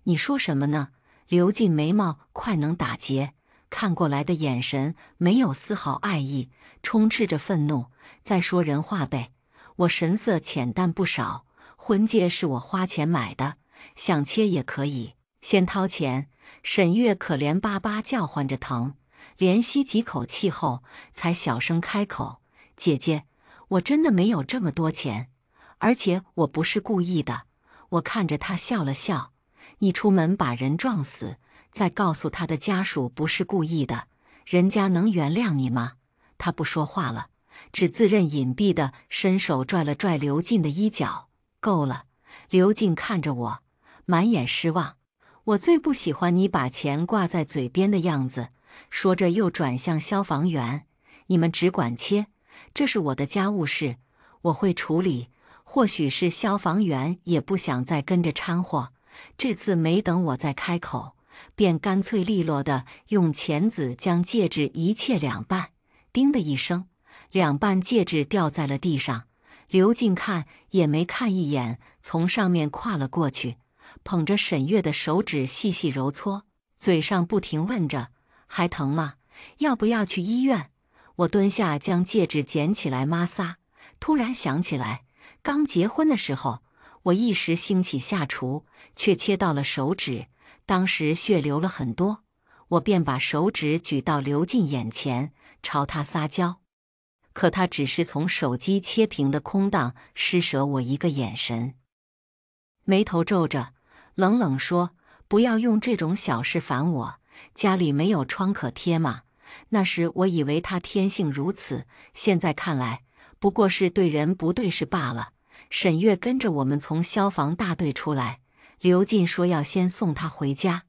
你说什么呢？刘进眉毛快能打结，看过来的眼神没有丝毫爱意，充斥着愤怒。再说人话呗，我神色浅淡不少，婚戒是我花钱买的，想切也可以，先掏钱。沈月可怜巴巴叫唤着疼，连吸几口气后，才小声开口：“姐姐，我真的没有这么多钱，而且我不是故意的。”我看着他笑了笑：“你出门把人撞死，再告诉他的家属不是故意的，人家能原谅你吗？”他不说话了，只自认隐蔽地伸手拽了拽刘进的衣角。够了。刘进看着我，满眼失望。我最不喜欢你把钱挂在嘴边的样子。说着又转向消防员：“你们只管切，这是我的家务事，我会处理。”或许是消防员也不想再跟着掺和，这次没等我再开口，便干脆利落地用钳子将戒指一切两半。叮的一声，两半戒指掉在了地上。刘进看也没看一眼，从上面跨了过去，捧着沈月的手指细细揉搓，嘴上不停问着：“还疼吗？要不要去医院？”我蹲下将戒指捡起来抹撒，突然想起来，刚结婚的时候，我一时兴起下厨，却切到了手指，当时血流了很多，我便把手指举到刘进眼前，朝他撒娇。可他只是从手机切屏的空档施舍我一个眼神，眉头皱着，冷冷说：“不要用这种小事烦我，家里没有创可贴吗？”那时我以为他天性如此，现在看来，不过是对人不对事罢了。沈月跟着我们从消防大队出来，刘进说要先送他回家，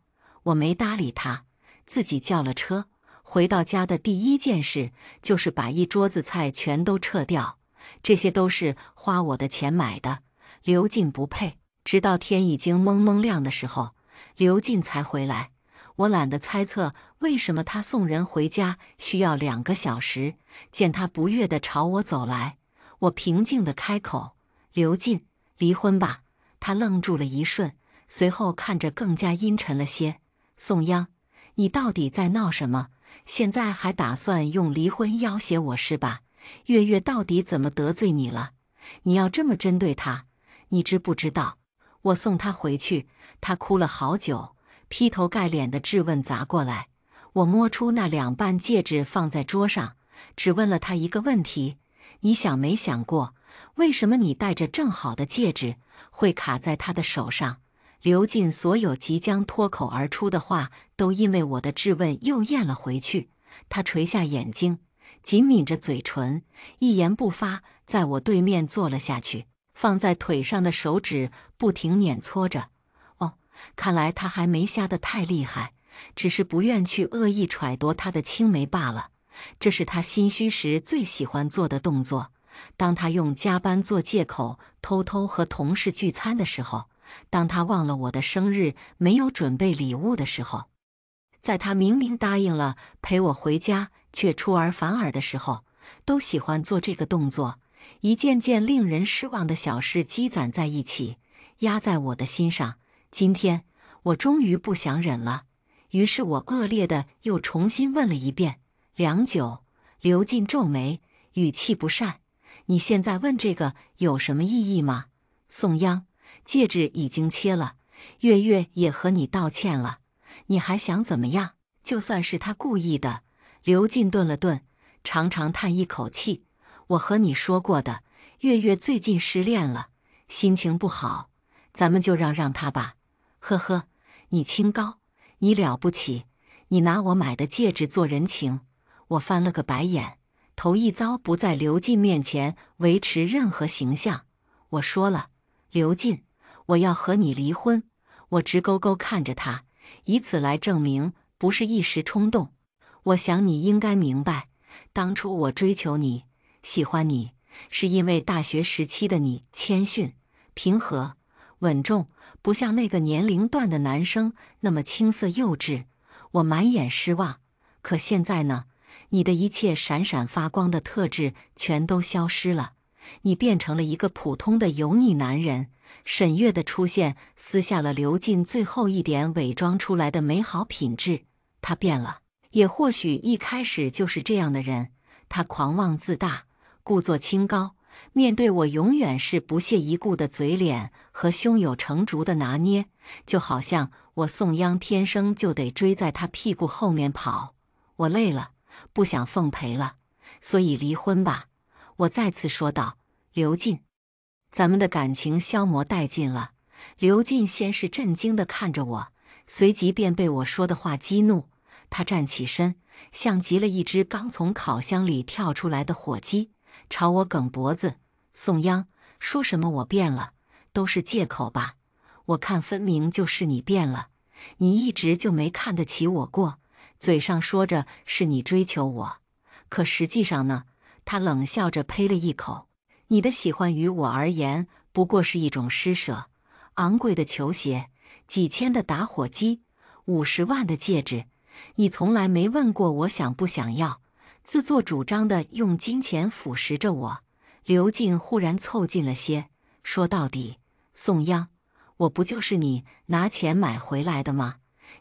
我没搭理他，自己叫了车。回到家的第一件事就是把一桌子菜全都撤掉，这些都是花我的钱买的，刘进不配。直到天已经蒙蒙亮的时候，刘进才回来。我懒得猜测为什么他送人回家需要2个小时。见他不悦地朝我走来，我平静地开口：“刘进，离婚吧。”他愣住了一瞬，随后看着更加阴沉了些：“宋央，你到底在闹什么？现在还打算用离婚要挟我是吧？月月到底怎么得罪你了？你要这么针对他，你知不知道？”我送他回去，他哭了好久，劈头盖脸的质问砸过来。我摸出那2半戒指放在桌上，只问了他一个问题：“你想没想过，为什么你戴着正好的戒指会卡在他的手上？”刘进所有即将脱口而出的话，都因为我的质问又咽了回去。他垂下眼睛，紧抿着嘴唇，一言不发，在我对面坐了下去，放在腿上的手指不停捻搓着。哦，看来他还没瞎得太厉害，只是不愿去恶意揣度他的青梅罢了。这是他心虚时最喜欢做的动作。当他用加班做借口偷偷和同事聚餐的时候，当他忘了我的生日没有准备礼物的时候，在他明明答应了陪我回家却出尔反尔的时候，都喜欢做这个动作。一件件令人失望的小事积攒在一起，压在我的心上。今天我终于不想忍了，于是我恶劣的又重新问了一遍：“良久。”刘进皱眉，语气不善：“你现在问这个有什么意义吗？宋央，戒指已经切了，月月也和你道歉了，你还想怎么样？就算是他故意的。”刘进顿了顿，长长叹一口气：“我和你说过的，月月最近失恋了，心情不好，咱们就让他吧。”呵呵，你清高，你了不起，你拿我买的戒指做人情。我翻了个白眼，头一遭不在刘进面前维持任何形象。我说了：“刘进，我要和你离婚。”我直勾勾看着他，以此来证明不是一时冲动。我想你应该明白，当初我追求你，喜欢你，是因为大学时期的你谦逊、平和、稳重，不像那个年龄段的男生那么青涩幼稚。我满眼失望。可现在呢？你的一切闪闪发光的特质全都消失了，你变成了一个普通的油腻男人。沈月的出现撕下了刘进最后一点伪装出来的美好品质。他变了，也或许一开始就是这样的人。他狂妄自大，故作清高，面对我永远是不屑一顾的嘴脸和胸有成竹的拿捏，就好像我宋央天生就得追在他屁股后面跑。我累了，不想奉陪了，所以离婚吧。我再次说道。刘进，咱们的感情消磨殆尽了。刘进先是震惊地看着我，随即便被我说的话激怒。他站起身，像极了一只刚从烤箱里跳出来的火鸡，朝我梗脖子。宋央，说什么我变了，都是借口吧？我看分明就是你变了，你一直就没看得起我过，嘴上说着是你追求我，可实际上呢？他冷笑着呸了一口。你的喜欢于我而言不过是一种施舍，昂贵的球鞋，几千的打火机，50万的戒指，你从来没问过我想不想要，自作主张的用金钱腐蚀着我。刘进忽然凑近了些，说到底，宋央，我不就是你拿钱买回来的吗？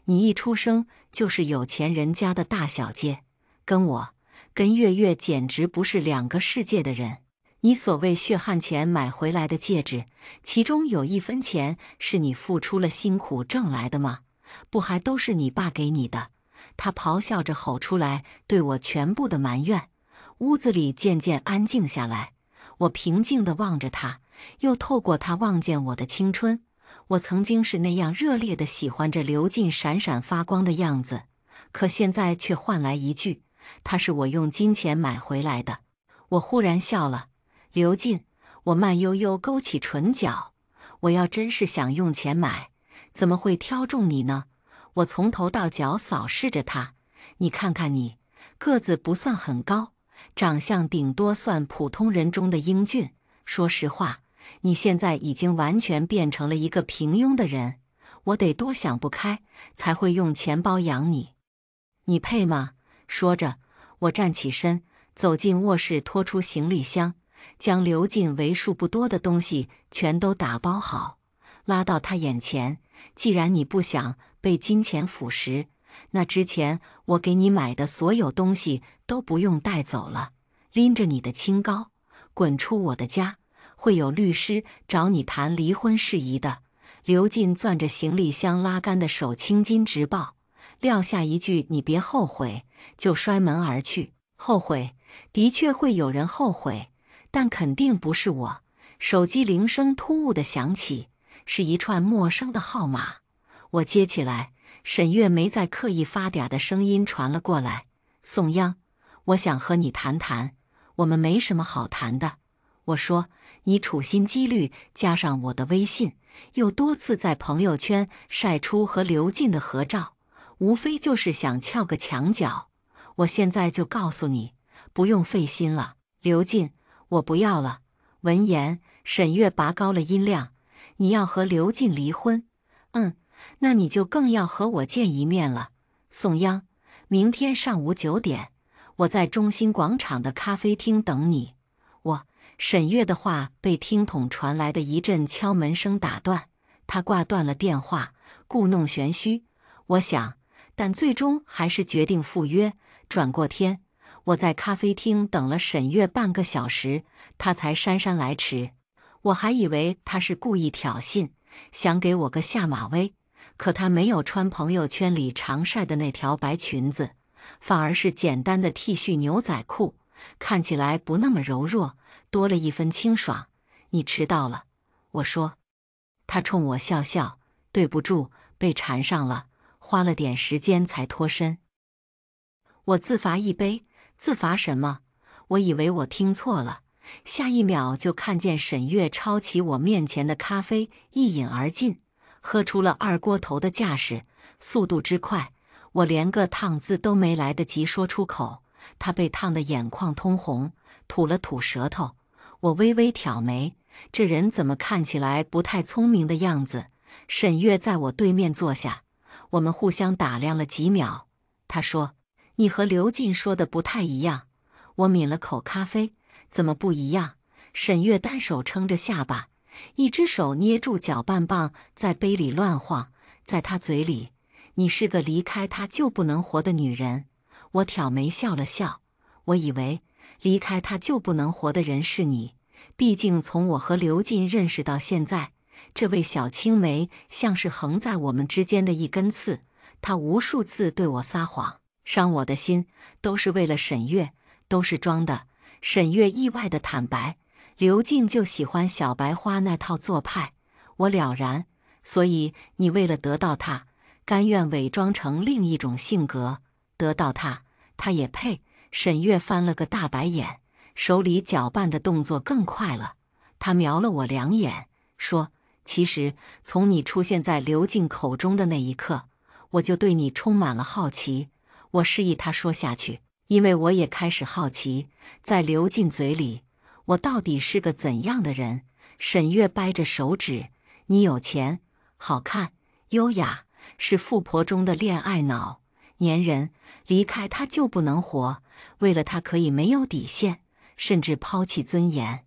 你一出生就是有钱人家的大小姐，跟月月简直不是两个世界的人。你所谓血汗钱买回来的戒指，其中有1分钱是你付出了辛苦挣来的吗？不还都是你爸给你的？他咆哮着吼出来对我全部的埋怨。屋子里渐渐安静下来，我平静地望着他，又透过他望见我的青春。我曾经是那样热烈地喜欢着刘进闪闪发光的样子，可现在却换来一句，他是我用金钱买回来的。我忽然笑了。刘进，我慢悠悠勾起唇角，我要真是想用钱买，怎么会挑中你呢？我从头到脚扫视着他，你看看你，个子不算很高，长相顶多算普通人中的英俊。说实话，你现在已经完全变成了一个平庸的人，我得多想不开，才会用钱包养你。你配吗？说着，我站起身，走进卧室，拖出行李箱，将刘进为数不多的东西全都打包好，拉到他眼前。既然你不想被金钱腐蚀，那之前我给你买的所有东西都不用带走了，拎着你的清高，滚出我的家，会有律师找你谈离婚事宜的。刘进攥着行李箱拉杆的手青筋直爆，撂下一句你别后悔，就摔门而去。后悔，的确会有人后悔，但肯定不是我。手机铃声突兀地响起，是一串陌生的号码。我接起来，沈月没再刻意发嗲的声音传了过来：宋央，我想和你谈谈。我们没什么好谈的。我说，你处心积虑加上我的微信，又多次在朋友圈晒出和刘进的合照，无非就是想撬个墙角。我现在就告诉你，不用费心了。刘进，我不要了。闻言，沈月拔高了音量：你要和刘进离婚？那你就更要和我见一面了。宋央，明天上午9点，我在中心广场的咖啡厅等你。沈月的话被听筒传来的一阵敲门声打断，他挂断了电话，故弄玄虚。我想，但最终还是决定赴约。转过天，我在咖啡厅等了沈月半个小时，他才姗姗来迟。我还以为他是故意挑衅，想给我个下马威，可他没有穿朋友圈里常晒的那条白裙子，反而是简单的 T 恤牛仔裤，看起来不那么柔弱，多了一分清爽。你迟到了，我说。他冲我笑笑，对不住，被缠上了，花了点时间才脱身。我自罚一杯。自罚什么？我以为我听错了，下一秒就看见沈月抄起我面前的咖啡，一饮而尽，喝出了二锅头的架势，速度之快，我连个烫字都没来得及说出口，他被烫得眼眶通红，吐了吐舌头。我微微挑眉，这人怎么看起来不太聪明的样子？沈月在我对面坐下，我们互相打量了几秒。他说：你和刘进说的不太一样。我抿了口咖啡，怎么不一样？沈月单手撑着下巴，一只手捏住搅拌棒，在杯里乱晃。在他嘴里，你是个离开他就不能活的女人。我挑眉笑了笑，我以为离开他就不能活的人是你。毕竟从我和刘进认识到现在，这位小青梅像是横在我们之间的一根刺。他无数次对我撒谎，伤我的心，都是为了沈月，都是装的。沈月意外的坦白，刘进就喜欢小白花那套做派。我了然，所以你为了得到他，甘愿伪装成另一种性格，得到他，他也配？沈月翻了个大白眼，手里搅拌的动作更快了。他瞄了我2眼，说：“其实从你出现在刘进口中的那一刻，我就对你充满了好奇。”我示意他说下去，因为我也开始好奇，在刘进嘴里，我到底是个怎样的人。沈月掰着手指：“你有钱，好看，优雅，是富婆中的恋爱脑，粘人，离开他就不能活，为了他可以没有底线，甚至抛弃尊严。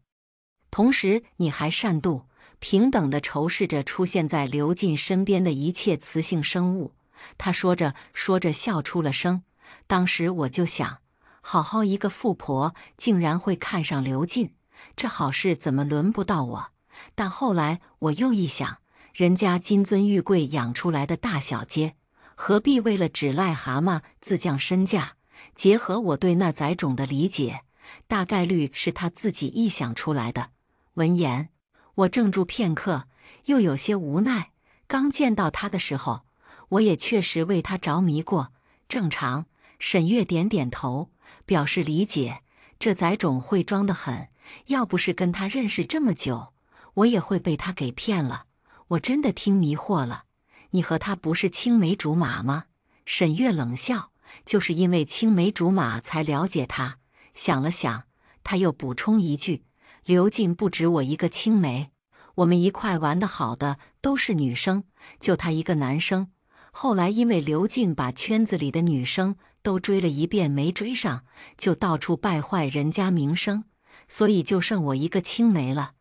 同时你还善妒，平等地仇视着出现在刘进身边的一切雌性生物。”他说着说着笑出了声。当时我就想，好好一个富婆竟然会看上刘进，这好事怎么轮不到我？但后来我又一想，人家金尊玉贵养出来的大小姐，何必为了只癞蛤蟆自降身价？结合我对那崽种的理解，大概率是他自己臆想出来的。闻言，我怔住片刻，又有些无奈。刚见到他的时候，我也确实为他着迷过。正常。沈月点点头，表示理解。这崽种会装得很，要不是跟他认识这么久，我也会被他给骗了。我真的听迷惑了。你和他不是青梅竹马吗？沈月冷笑，就是因为青梅竹马才了解他。想了想，他又补充一句：刘进不止我一个青梅，我们一块玩得好的都是女生，就他一个男生。后来因为刘进把圈子里的女生都追了一遍没追上，就到处败坏人家名声，所以就剩我一个青梅了。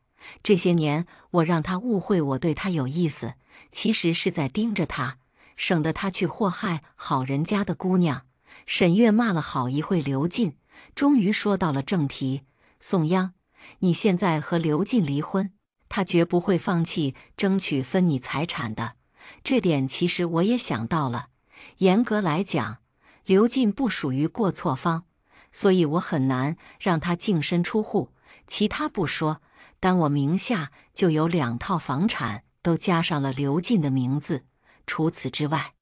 这些年我让他误会我对他有意思，其实是在盯着他，省得他去祸害好人家的姑娘。沈月骂了好一会刘进，终于说到了正题：宋央，你现在和刘进离婚，他绝不会放弃争取分你财产的。这点其实我也想到了。严格来讲，刘进不属于过错方，所以我很难让他净身出户。其他不说，但我名下就有2套房产都加上了刘进的名字。除此之外，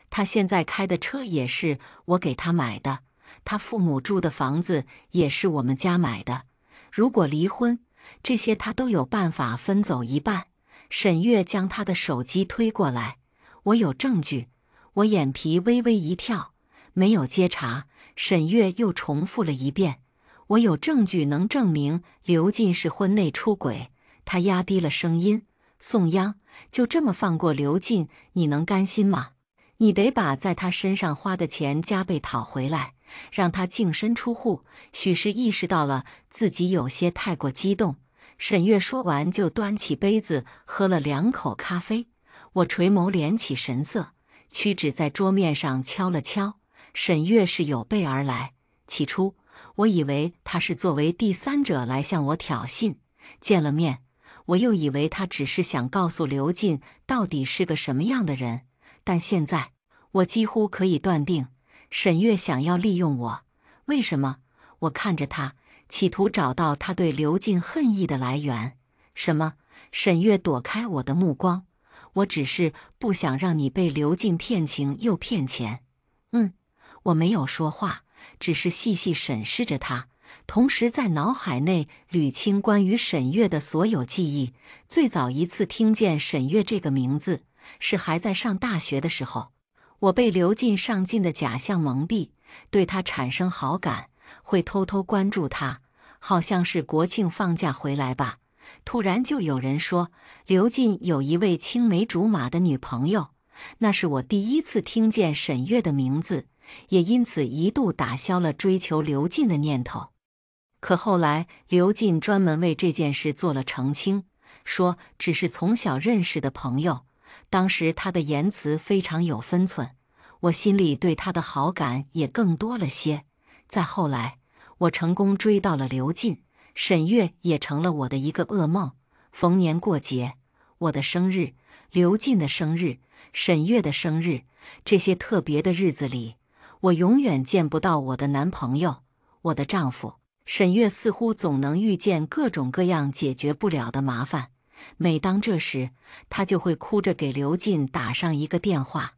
他现在开的车也是我给他买的，他父母住的房子也是我们家买的。如果离婚，这些他都有办法分走一半。沈月将他的手机推过来，我有证据。我眼皮微微一跳，没有接茬。沈月又重复了一遍，我有证据能证明刘进是婚内出轨。他压低了声音：宋央，就这么放过刘进，你能甘心吗？你得把在他身上花的钱加倍讨回来，让他净身出户。许是意识到了自己有些太过激动，沈月说完就端起杯子喝了2口咖啡。我垂眸敛起神色，屈指在桌面上敲了敲。沈月是有备而来，起初我以为他是作为第三者来向我挑衅，见了面，我又以为他只是想告诉刘进到底是个什么样的人。但现在我几乎可以断定，沈月想要利用我。为什么？我看着他，企图找到他对刘进恨意的来源。什么？沈月躲开我的目光。我只是不想让你被刘进骗情又骗钱。我没有说话，只是细细审视着他，同时在脑海内捋清关于沈月的所有记忆。最早一次听见沈月这个名字，是还在上大学的时候。我被刘进上进的假象蒙蔽，对他产生好感，会偷偷关注他。好像是国庆放假回来吧，突然就有人说刘进有一位青梅竹马的女朋友。那是我第一次听见沈月的名字，也因此一度打消了追求刘进的念头。可后来刘进专门为这件事做了澄清，说只是从小认识的朋友，当时他的言辞非常有分寸，我心里对他的好感也更多了些。再后来，我成功追到了刘进，沈月也成了我的一个噩梦。逢年过节，我的生日、刘进的生日、沈月的生日，这些特别的日子里，我永远见不到我的男朋友，我的丈夫。沈月似乎总能遇见各种各样解决不了的麻烦，每当这时，她就会哭着给刘进打上一个电话，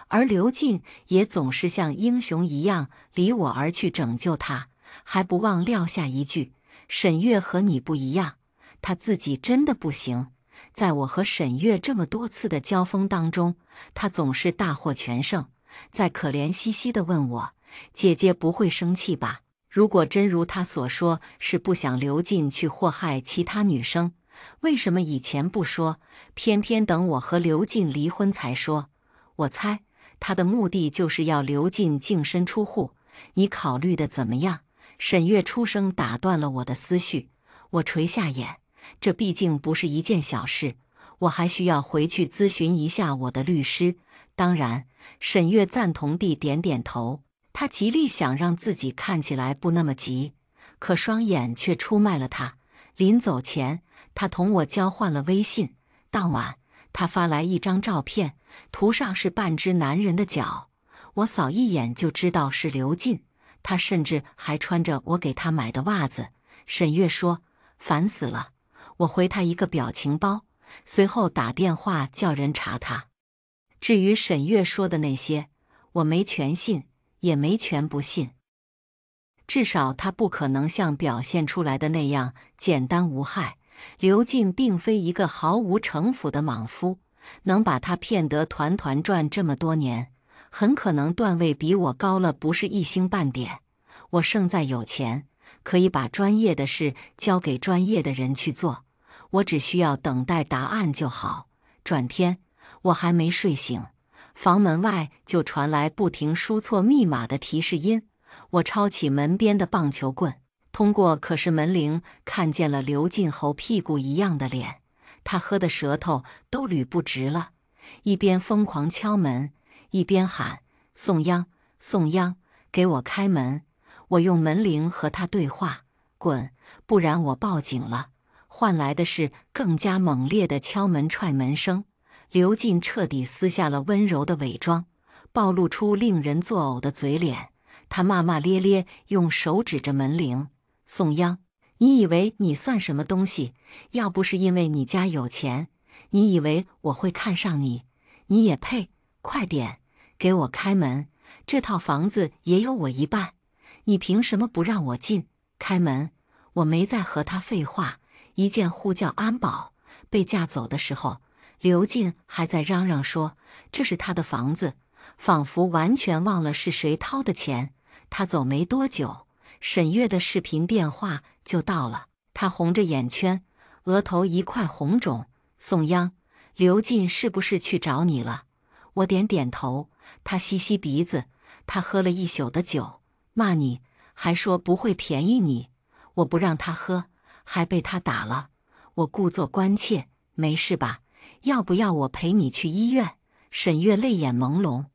而刘进也总是像英雄一样离我而去拯救她，还不忘撂下一句：“沈月和你不一样，她自己真的不行。”在我和沈月这么多次的交锋当中，她总是大获全胜，在可怜兮兮地问我：“姐姐不会生气吧？如果真如她所说是不想刘进去祸害其他女生，为什么以前不说，偏偏等我和刘进离婚才说？我猜她的目的就是要刘进净身出户。你考虑的怎么样？”沈月出声打断了我的思绪，我垂下眼，这毕竟不是一件小事，我还需要回去咨询一下我的律师。当然，沈月赞同地点点头。她极力想让自己看起来不那么急，可双眼却出卖了她。临走前，她同我交换了微信。当晚，她发来一张照片，图上是半只男人的脚，我扫一眼就知道是刘进，他甚至还穿着我给他买的袜子。沈月说：“烦死了。”我回她一个表情包，随后打电话叫人查他。至于沈月说的那些，我没全信，也没全不信。至少他不可能像表现出来的那样简单无害。刘进并非一个毫无城府的莽夫，能把他骗得团团转这么多年，很可能段位比我高了不是一星半点。我胜在有钱，可以把专业的事交给专业的人去做，我只需要等待答案就好。转天，我还没睡醒，房门外就传来不停输错密码的提示音。我抄起门边的棒球棍，通过可视门铃看见了刘进猴屁股一样的脸，他喝的舌头都捋不直了，一边疯狂敲门，一边喊：“宋央，宋央，给我开门！”我用门铃和他对话：“滚，不然我报警了。”换来的是更加猛烈的敲门踹门声。刘进彻底撕下了温柔的伪装，暴露出令人作呕的嘴脸。他骂骂咧咧，用手指着门铃：“宋央，你以为你算什么东西？要不是因为你家有钱，你以为我会看上你？你也配？快点，给我开门！这套房子也有我一半，你凭什么不让我进？开门！”我没再和他废话，一键呼叫安保。被架走的时候，刘进还在嚷嚷说这是他的房子，仿佛完全忘了是谁掏的钱。他走没多久，沈月的视频电话就到了。他红着眼圈，额头一块红肿：“宋央，刘进是不是去找你了？”我点点头。他吸吸鼻子：“他喝了一宿的酒，骂你，还说不会便宜你。我不让他喝，还被他打了。”我故作关切：“没事吧？要不要我陪你去医院？”沈月泪眼朦胧，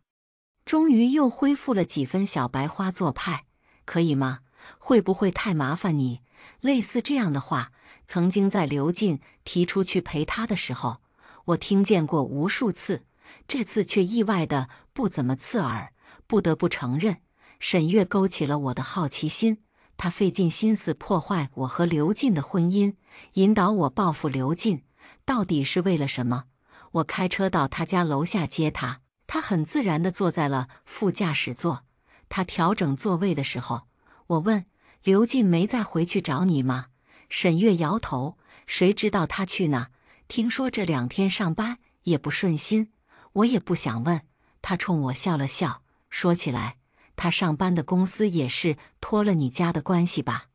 终于又恢复了几分小白花做派：“可以吗？会不会太麻烦你？”类似这样的话，曾经在刘进提出去陪他的时候，我听见过无数次，这次却意外的不怎么刺耳。不得不承认，沈月勾起了我的好奇心。他费尽心思破坏我和刘进的婚姻，引导我报复刘进，到底是为了什么？我开车到他家楼下接他，他很自然地坐在了副驾驶座。他调整座位的时候，我问：“刘进没再回去找你吗？”沈月摇头：“谁知道他去哪？听说这2天上班也不顺心。”我也不想问。他冲我笑了笑，说起来，他上班的公司也是托了你家的关系吧？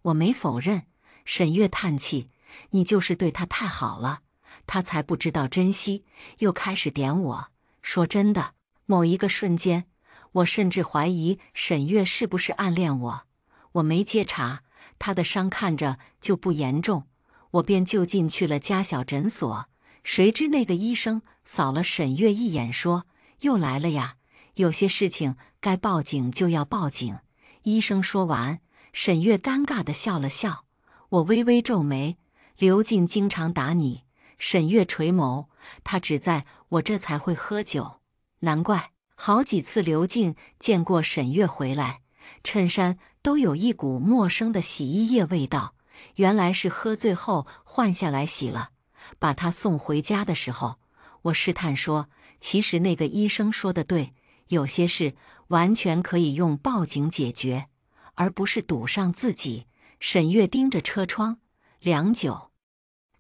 我没否认。沈月叹气：“你就是对他太好了，他才不知道珍惜。”又开始点我。说真的，某一个瞬间，我甚至怀疑沈月是不是暗恋我。我没接茬，他的伤看着就不严重，我便就近去了家小诊所。谁知那个医生扫了沈月一眼，说：“又来了呀，有些事情该报警就要报警。”医生说完，沈月尴尬地笑了笑。我微微皱眉：“刘进经常打你？”沈月垂眸，他只在我这才会喝酒。难怪好几次刘进见过沈月回来，衬衫都有一股陌生的洗衣液味道，原来是喝醉后换下来洗了。把他送回家的时候，我试探说：“其实那个医生说的对，有些事完全可以用报警解决，而不是赌上自己。”沈月盯着车窗，良久，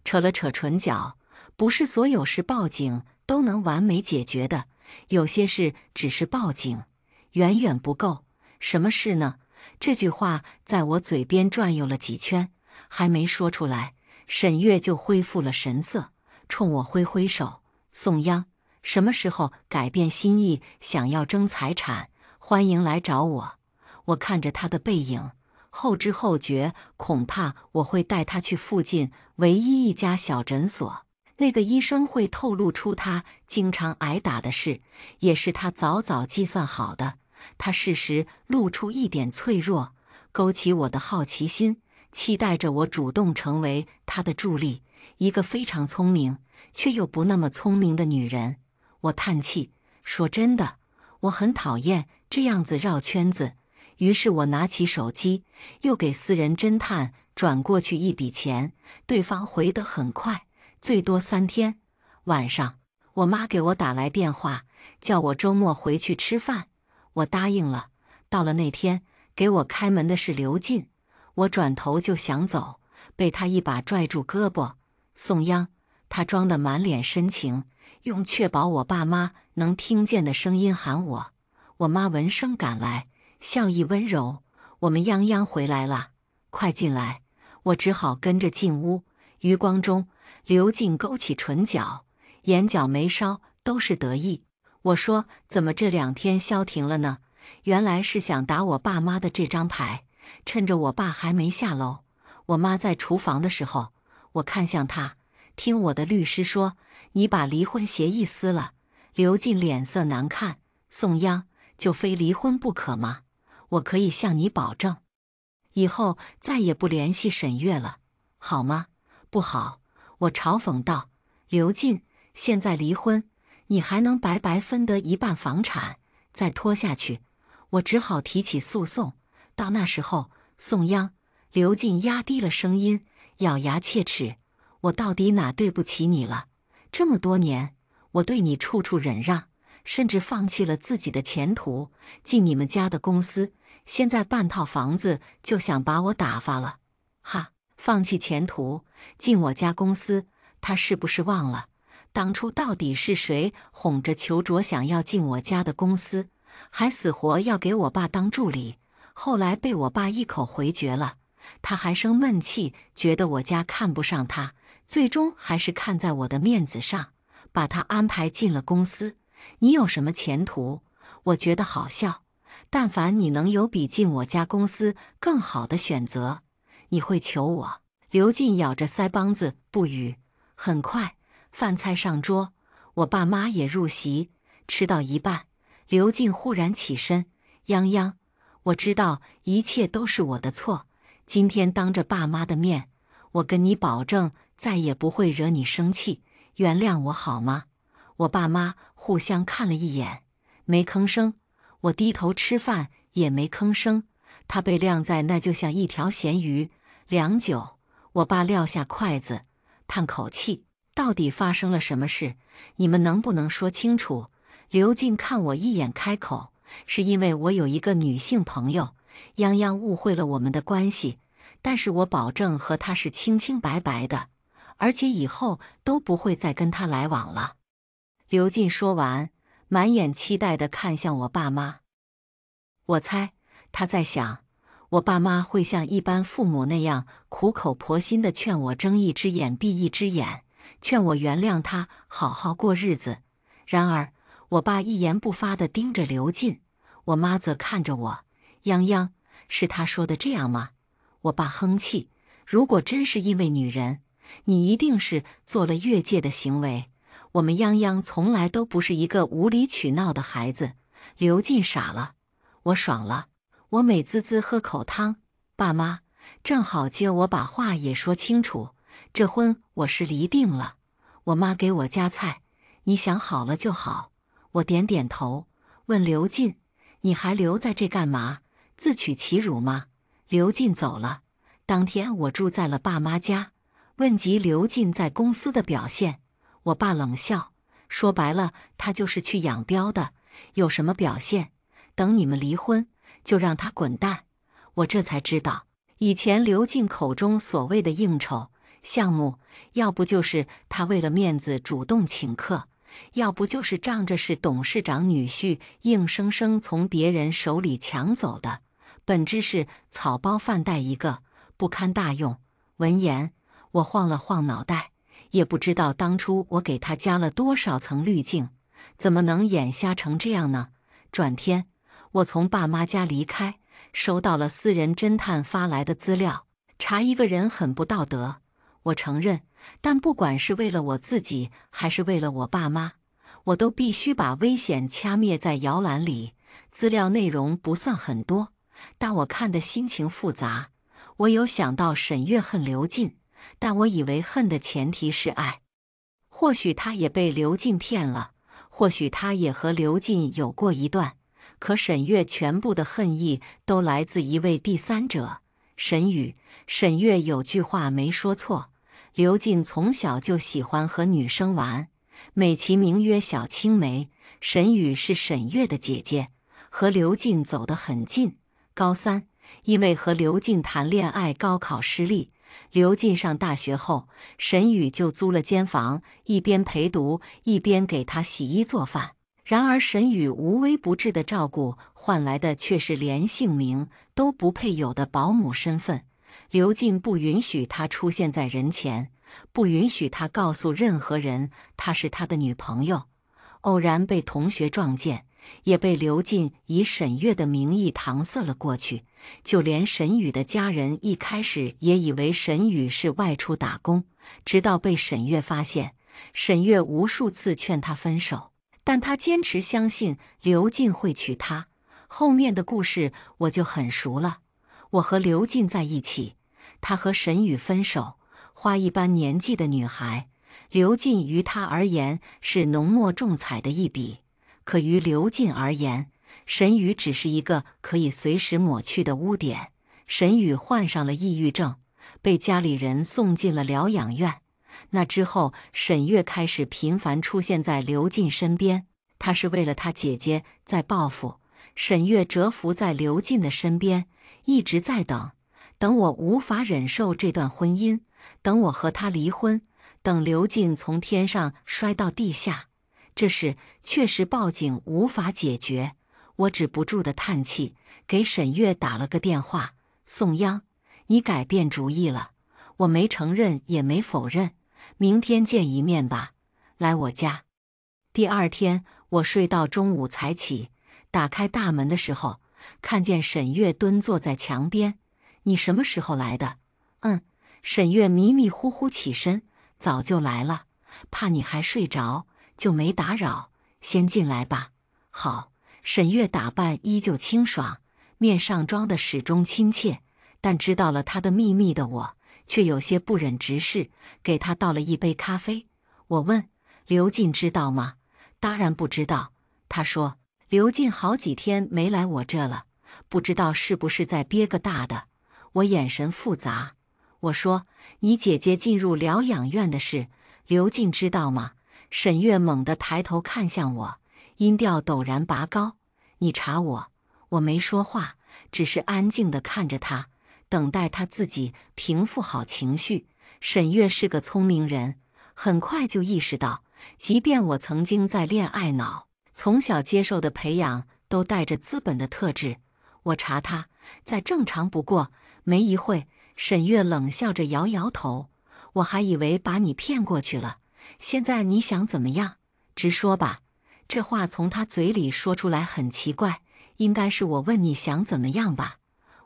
扯了扯唇角：“不是所有事报警都能完美解决的，有些事只是报警，远远不够。什么事呢？”这句话在我嘴边转悠了几圈，还没说出来，沈月就恢复了神色，冲我挥挥手：“宋央，什么时候改变心意，想要争财产，欢迎来找我。”我看着他的背影，后知后觉，恐怕我会带他去附近唯一一家小诊所。那个医生会透露出他经常挨打的事，也是他早早计算好的。他适时露出一点脆弱，勾起我的好奇心，期待着我主动成为他的助力。一个非常聪明却又不那么聪明的女人。我叹气，说真的，我很讨厌这样子绕圈子。于是我拿起手机，又给私人侦探转过去一笔钱，对方回得很快，最多3天。晚上，我妈给我打来电话，叫我周末回去吃饭，我答应了。到了那天，给我开门的是刘进，我转头就想走，被他一把拽住胳膊：“宋央。”他装得满脸深情，用确保我爸妈能听见的声音喊我。我妈闻声赶来，笑意温柔：“我们泱泱回来了，快进来。”我只好跟着进屋。余光中，刘进勾起唇角，眼角眉梢都是得意。我说：“怎么这2天消停了呢？”原来是想打我爸妈的这张牌。趁着我爸还没下楼，我妈在厨房的时候，我看向她，听我的律师说：“你把离婚协议撕了。”刘进脸色难看：“宋央，就非离婚不可吗？我可以向你保证，以后再也不联系沈月了，好吗？”“不好。”我嘲讽道。“刘进，现在离婚，你还能白白分得1半房产，再拖下去，我只好提起诉讼。到那时候，宋央。”刘进压低了声音，咬牙切齿：“我到底哪对不起你了？这么多年，我对你处处忍让，甚至放弃了自己的前途，进你们家的公司，现在半套房子就想把我打发了。哈，放弃前途，进我家公司，他是不是忘了当初到底是谁哄着裘卓想要进我家的公司，还死活要给我爸当助理，后来被我爸一口回绝了。他还生闷气，觉得我家看不上他，最终还是看在我的面子上，把他安排进了公司。你有什么前途？我觉得好笑。但凡你能有比进我家公司更好的选择，你会求我？”刘进咬着腮帮子不语。很快，饭菜上桌，我爸妈也入席。吃到一半，刘进忽然起身：“泱泱，我知道一切都是我的错。今天当着爸妈的面，我跟你保证，再也不会惹你生气，原谅我好吗？”我爸妈互相看了一眼，没吭声。我低头吃饭，也没吭声。他被晾在那就像一条咸鱼。良久，我爸撂下筷子，叹口气：“到底发生了什么事？你们能不能说清楚？”刘进看我一眼，开口：“是因为我有一个女性朋友，泱泱误会了我们的关系，但是我保证和她是清清白白的，而且以后都不会再跟她来往了。”刘进说完，满眼期待地看向我爸妈。我猜他在想，我爸妈会像一般父母那样苦口婆心地劝我睁一只眼闭一只眼，劝我原谅他，好好过日子。然而，我爸一言不发地盯着刘进，我妈则看着我：“泱泱，是他说的这样吗？”我爸哼气，如果真是因为女人，你一定是做了越界的行为。我们泱泱从来都不是一个无理取闹的孩子。刘进傻了，我爽了，我美滋滋喝口汤。爸妈，正好今儿我把话也说清楚，这婚我是离定了。我妈给我夹菜，你想好了就好。我点点头，问刘进，你还留在这干嘛？自取其辱吗？刘进走了，当天我住在了爸妈家。问及刘进在公司的表现，我爸冷笑，说白了，他就是去养膘的，有什么表现？等你们离婚，就让他滚蛋。我这才知道，以前刘进口中所谓的应酬项目，要不就是他为了面子主动请客，要不就是仗着是董事长女婿，硬生生从别人手里抢走的，本质是草包饭袋一个，不堪大用。闻言，我晃了晃脑袋，也不知道当初我给他加了多少层滤镜，怎么能眼瞎成这样呢？转天，我从爸妈家离开，收到了私人侦探发来的资料，查一个人很不道德，我承认，但不管是为了我自己，还是为了我爸妈，我都必须把危险掐灭在摇篮里。资料内容不算很多，但我看的心情复杂。我有想到沈月恨刘进，但我以为恨的前提是爱。或许他也被刘进骗了，或许他也和刘进有过一段，可沈月全部的恨意都来自一位第三者，沈宇。沈月有句话没说错，刘进从小就喜欢和女生玩，美其名曰小青梅。沈宇是沈月的姐姐，和刘进走得很近。高三，因为和刘进谈恋爱，高考失利。刘进上大学后，沈宇就租了间房，一边陪读，一边给他洗衣做饭。然而沈宇无微不至的照顾，换来的却是连姓名都不配有的保姆身份。刘进不允许他出现在人前，不允许他告诉任何人他是他的女朋友。偶然被同学撞见，也被刘进以沈月的名义搪塞了过去。就连沈宇的家人一开始也以为沈宇是外出打工，直到被沈月发现。沈月无数次劝他分手，但他坚持相信刘进会娶她。后面的故事我就很熟了。我和刘进在一起，他和沈宇分手。花一般年纪的女孩，刘进于他而言是浓墨重彩的一笔，可于刘进而言，沈宇只是一个可以随时抹去的污点。沈宇患上了抑郁症，被家里人送进了疗养院。那之后，沈月开始频繁出现在刘进身边，他是为了他姐姐在报复。沈月蛰伏在刘进的身边，一直在等，等我无法忍受这段婚姻，等我和他离婚，等刘进从天上摔到地下。这事确实报警无法解决，我止不住的叹气，给沈月打了个电话。宋央，你改变主意了？我没承认也没否认，明天见一面吧，来我家。第二天我睡到中午才起，打开大门的时候，看见沈月蹲坐在墙边。你什么时候来的？沈月迷迷糊糊起身，早就来了，怕你还睡着，就没打扰，先进来吧。好。沈月打扮依旧清爽，面上装的始终亲切，但知道了他的秘密的我，却有些不忍直视，给他倒了一杯咖啡。我问刘进知道吗？当然不知道。他说刘进好几天没来我这了，不知道是不是在憋个大的。我眼神复杂。我说你姐姐进入疗养院的事，刘进知道吗？沈月猛地抬头看向我，音调陡然拔高。你查我？我没说话，只是安静地看着他，等待他自己平复好情绪。沈月是个聪明人，很快就意识到，即便我曾经在恋爱脑，从小接受的培养都带着资本的特质。我查他，再正常不过。没一会，沈月冷笑着摇摇头。我还以为把你骗过去了，现在你想怎么样？直说吧。这话从他嘴里说出来很奇怪，应该是我问你想怎么样吧。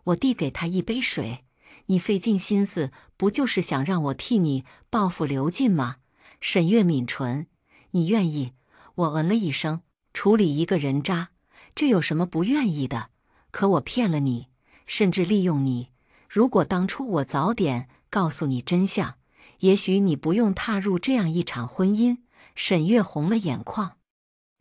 我递给他一杯水。你费尽心思，不就是想让我替你报复刘进吗？沈月抿唇，你愿意？我嗯了一声，处理一个人渣，这有什么不愿意的？可我骗了你，甚至利用你。如果当初我早点告诉你真相，也许你不用踏入这样一场婚姻。沈月红了眼眶，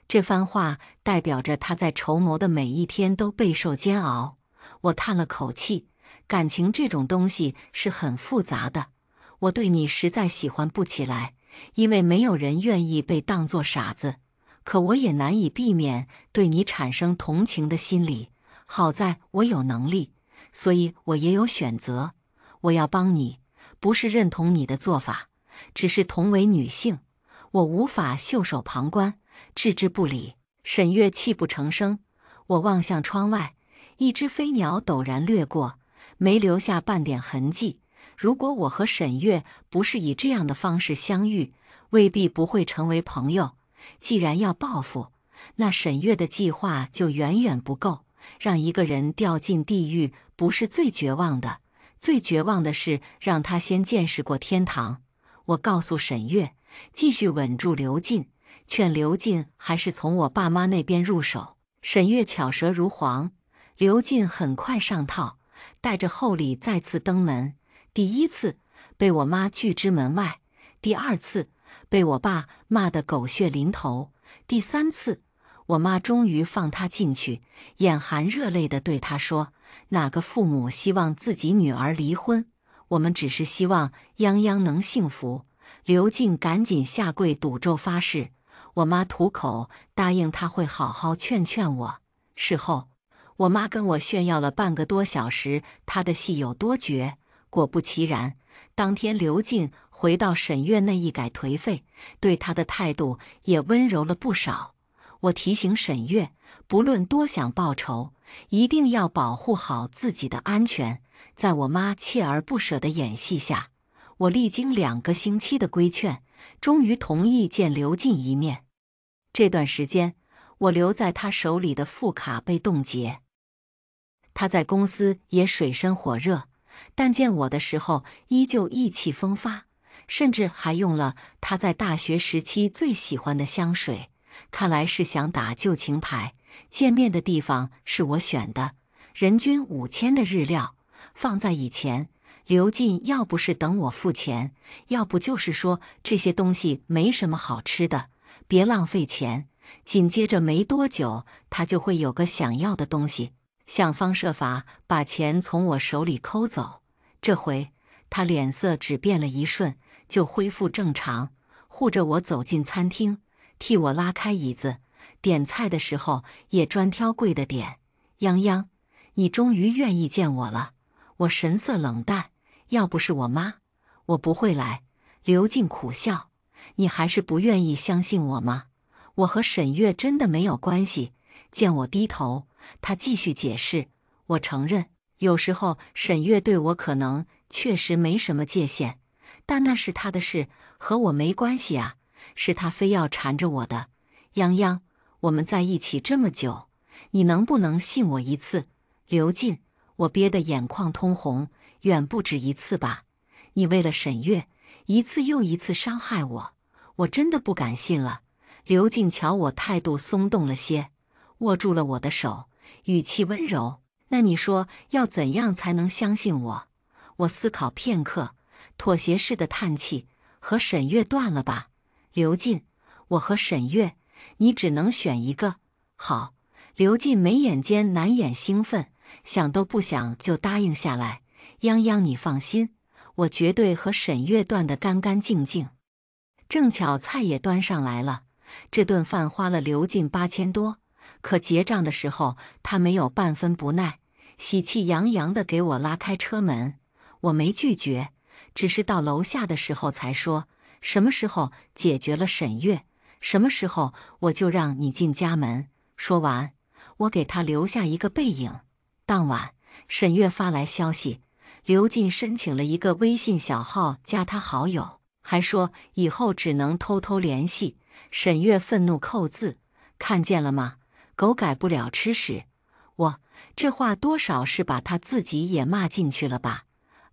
这番话代表着她在筹谋的每一天都备受煎熬。我叹了口气，感情这种东西是很复杂的，我对你实在喜欢不起来，因为没有人愿意被当作傻子。可我也难以避免对你产生同情的心理。好在我有能力，所以我也有选择。我要帮你，不是认同你的做法，只是同为女性，我无法袖手旁观，置之不理。沈月泣不成声。我望向窗外，一只飞鸟陡然掠过，没留下半点痕迹。如果我和沈月不是以这样的方式相遇，未必不会成为朋友。既然要报复，那沈月的计划就远远不够。让一个人掉进地狱不是最绝望的，最绝望的是让他先见识过天堂。我告诉沈月，继续稳住刘进，劝刘进还是从我爸妈那边入手。沈月巧舌如簧，刘进很快上套，带着厚礼再次登门。第一次被我妈拒之门外，第二次被我爸骂得狗血淋头，第三次我妈终于放他进去，眼含热泪地对他说：“哪个父母希望自己女儿离婚？我们只是希望泱泱能幸福。”刘进赶紧下跪赌咒发誓，我妈吐口答应他会好好劝劝我。事后，我妈跟我炫耀了半个多小时她的戏有多绝。果不其然，当天刘进回到沈月那一改颓废，对他的态度也温柔了不少。我提醒沈月，不论多想报仇，一定要保护好自己的安全。在我妈锲而不舍的演戏下，我历经2个星期的规劝，终于同意见刘进一面。这段时间，我留在他手里的副卡被冻结。他在公司也水深火热，但见我的时候依旧意气风发，甚至还用了他在大学时期最喜欢的香水。看来是想打旧情牌。见面的地方是我选的，人均5000的日料。放在以前，刘进要不是等我付钱，要不就是说这些东西没什么好吃的，别浪费钱。紧接着没多久，他就会有个想要的东西，想方设法把钱从我手里抠走。这回他脸色只变了一瞬，就恢复正常，护着我走进餐厅，替我拉开椅子，点菜的时候也专挑贵的点。泱泱，你终于愿意见我了。我神色冷淡，要不是我妈，我不会来。刘进苦笑，你还是不愿意相信我吗？我和沈月真的没有关系。见我低头，他继续解释，我承认，有时候沈月对我可能确实没什么界限，但那是他的事，和我没关系啊。是他非要缠着我的。泱泱，我们在一起这么久，你能不能信我一次？刘进，我憋得眼眶通红，远不止一次吧？你为了沈月，一次又一次伤害我，我真的不敢信了。刘进瞧我态度松动了些，握住了我的手，语气温柔。那你说要怎样才能相信我？我思考片刻，妥协似的叹气，和沈月断了吧。刘进，我和沈月，你只能选一个。好。刘进眉眼间难掩兴奋，想都不想就答应下来。泱泱，你放心，我绝对和沈月断得干干净净。正巧菜也端上来了，这顿饭花了刘进8000多，可结账的时候他没有半分不耐，喜气洋洋地给我拉开车门。我没拒绝，只是到楼下的时候才说，什么时候解决了沈月，什么时候我就让你进家门。说完，我给他留下一个背影。当晚，沈月发来消息，刘进申请了一个微信小号加他好友，还说以后只能偷偷联系。沈月愤怒扣字：看见了吗？狗改不了吃屎。这话多少是把他自己也骂进去了吧？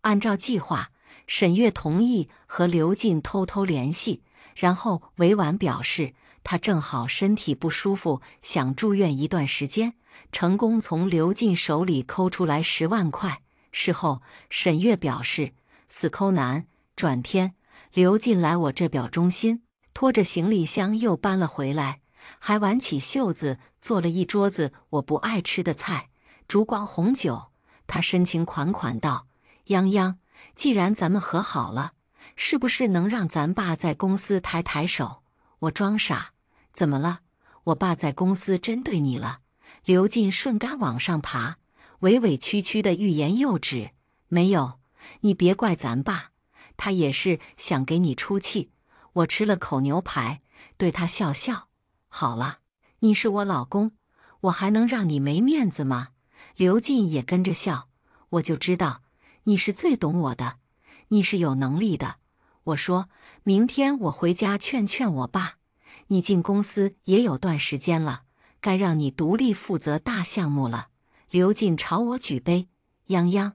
按照计划，沈月同意和刘进偷偷联系，然后委婉表示他正好身体不舒服，想住院一段时间，成功从刘进手里抠出来10万块。事后，沈月表示死抠难。转天，刘进来我这表忠心，拖着行李箱又搬了回来，还挽起袖子做了一桌子我不爱吃的菜，烛光红酒。他深情款款道：泱泱，既然咱们和好了，是不是能让咱爸在公司抬抬手？我装傻，怎么了？我爸在公司针对你了？刘进顺杆往上爬，委委屈屈的欲言又止。没有，你别怪咱爸，他也是想给你出气。我吃了口牛排，对他笑笑。好了，你是我老公，我还能让你没面子吗？刘进也跟着笑。我就知道你是最懂我的，你是有能力的。我说明天我回家劝劝我爸，你进公司也有段时间了，该让你独立负责大项目了。刘进朝我举杯，泱泱，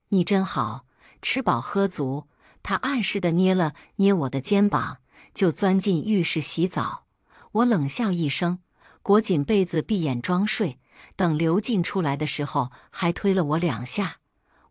你真好，吃饱喝足。他暗示地捏了捏我的肩膀，就钻进浴室洗澡。我冷笑一声，裹紧被子闭眼装睡。等刘进出来的时候，还推了我2下，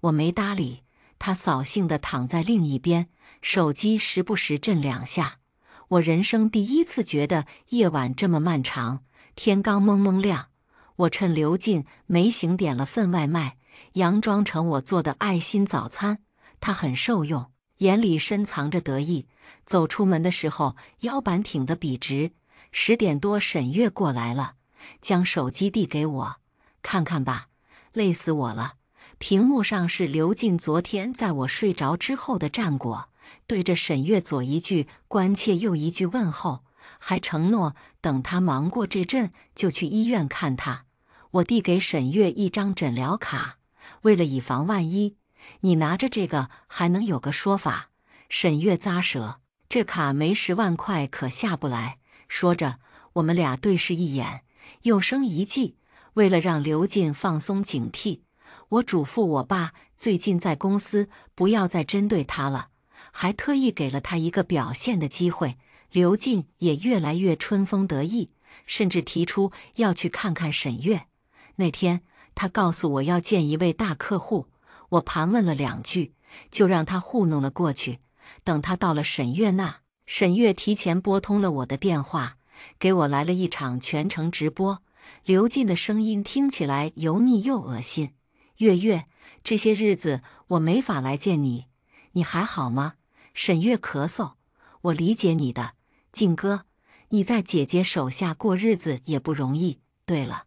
我没搭理他，扫兴地躺在另一边，手机时不时震2下。我人生第一次觉得夜晚这么漫长，天刚蒙蒙亮，我趁刘进没醒点了份外卖，佯装成我做的爱心早餐。他很受用，眼里深藏着得意。走出门的时候，腰板挺得笔直。10点多，沈月过来了，将手机递给我，看看吧，累死我了。屏幕上是刘进昨天在我睡着之后的战果，对着沈月左一句关切右一句问候，还承诺等他忙过这阵就去医院看他。我递给沈月一张诊疗卡，为了以防万一，你拿着这个还能有个说法。沈月咂舌，这卡没10万块可下不来。说着，我们俩对视一眼，又生一计。为了让刘进放松警惕，我嘱咐我爸最近在公司不要再针对他了，还特意给了他一个表现的机会。刘进也越来越春风得意，甚至提出要去看看沈月。那天他告诉我要见一位大客户，我盘问了2句，就让他糊弄了过去。等他到了沈月那，沈月提前拨通了我的电话，给我来了一场全程直播。刘进的声音听起来油腻又恶心。月月，这些日子我没法来见你，你还好吗？沈月咳嗽，我理解你的，进哥，你在姐姐手下过日子也不容易。对了，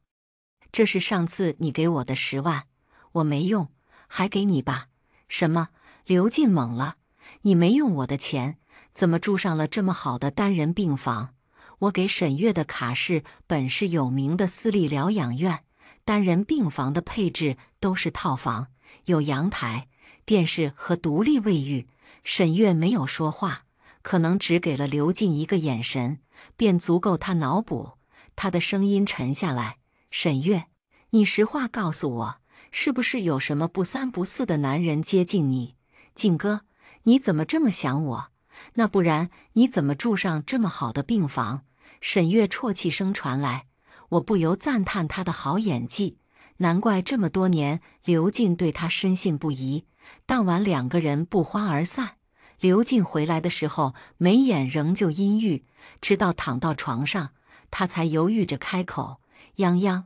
这是上次你给我的10万，我没用，还给你吧。什么？刘进懵了，你没用我的钱，怎么住上了这么好的单人病房？我给沈月的卡是本市有名的私立疗养院，单人病房的配置都是套房，有阳台、电视和独立卫浴。沈月没有说话，可能只给了刘进一个眼神，便足够他脑补。他的声音沉下来，沈月，你实话告诉我，是不是有什么不三不四的男人接近你？进哥，你怎么这么想我？那不然你怎么住上这么好的病房？沈月啜泣声传来，我不由赞叹他的好演技，难怪这么多年刘进对他深信不疑。当晚2个人不欢而散。刘进回来的时候，眉眼仍旧阴郁，直到躺到床上，他才犹豫着开口：泱泱，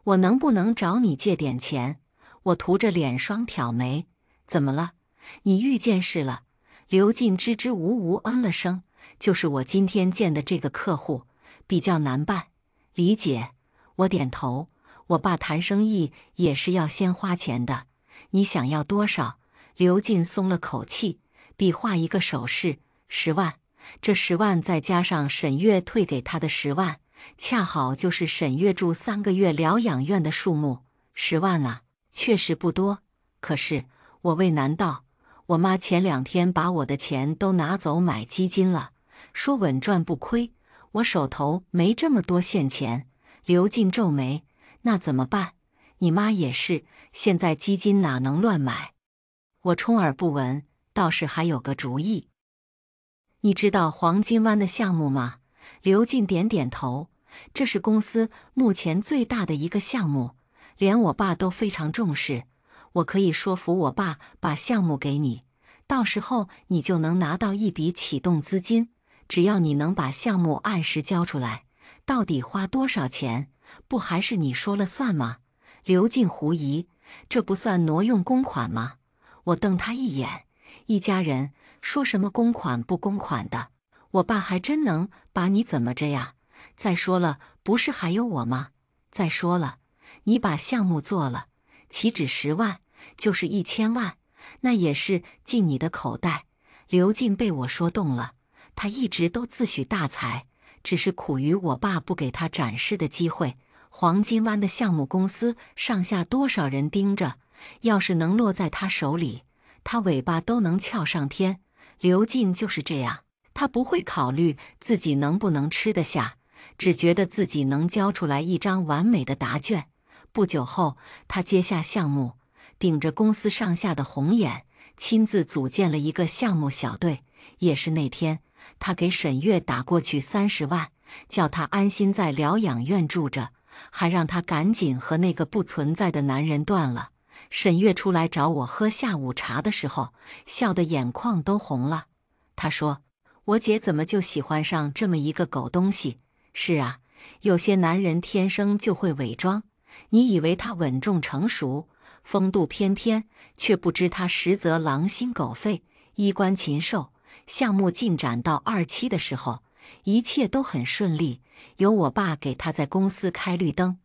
我能不能找你借点钱？我涂着脸双挑眉，怎么了？你遇见事了？刘进支支吾吾嗯了声，就是我今天见的这个客户比较难办。理解。我点头。我爸谈生意也是要先花钱的，你想要多少？刘进松了口气，比划一个手势：10万。这10万再加上沈月退给他的10万，恰好就是沈月住3个月疗养院的数目。10万啊，确实不多。可是我为难道，我妈前2天把我的钱都拿走买基金了，说稳赚不亏，我手头没这么多现钱。刘进皱眉，那怎么办？你妈也是，现在基金哪能乱买？我充耳不闻，倒是还有个主意。你知道黄金湾的项目吗？刘进点点头，这是公司目前最大的一个项目，连我爸都非常重视。我可以说服我爸把项目给你，到时候你就能拿到一笔启动资金。只要你能把项目按时交出来，到底花多少钱，不还是你说了算吗？刘进狐疑，这不算挪用公款吗？我瞪他一眼，一家人说什么公款不公款的，我爸还真能把你怎么着呀？再说了，不是还有我吗？再说了，你把项目做了，岂止10万，就是1000万，那也是进你的口袋。刘进被我说动了，他一直都自诩大才，只是苦于我爸不给他展示的机会。黄金湾的项目公司上下多少人盯着，要是能落在他手里，他尾巴都能翘上天。刘进就是这样，他不会考虑自己能不能吃得下，只觉得自己能交出来一张完美的答卷。不久后，他接下项目，顶着公司上下的红眼，亲自组建了一个项目小队。也是那天，他给沈月打过去30万，叫他安心在疗养院住着，还让他赶紧和那个不存在的男人断了。沈月出来找我喝下午茶的时候，笑得眼眶都红了。她说：“我姐怎么就喜欢上这么一个狗东西？”是啊，有些男人天生就会伪装。你以为他稳重成熟，风度翩翩，却不知他实则狼心狗肺，衣冠禽兽。项目进展到2期的时候，一切都很顺利，有我爸给他在公司开绿灯，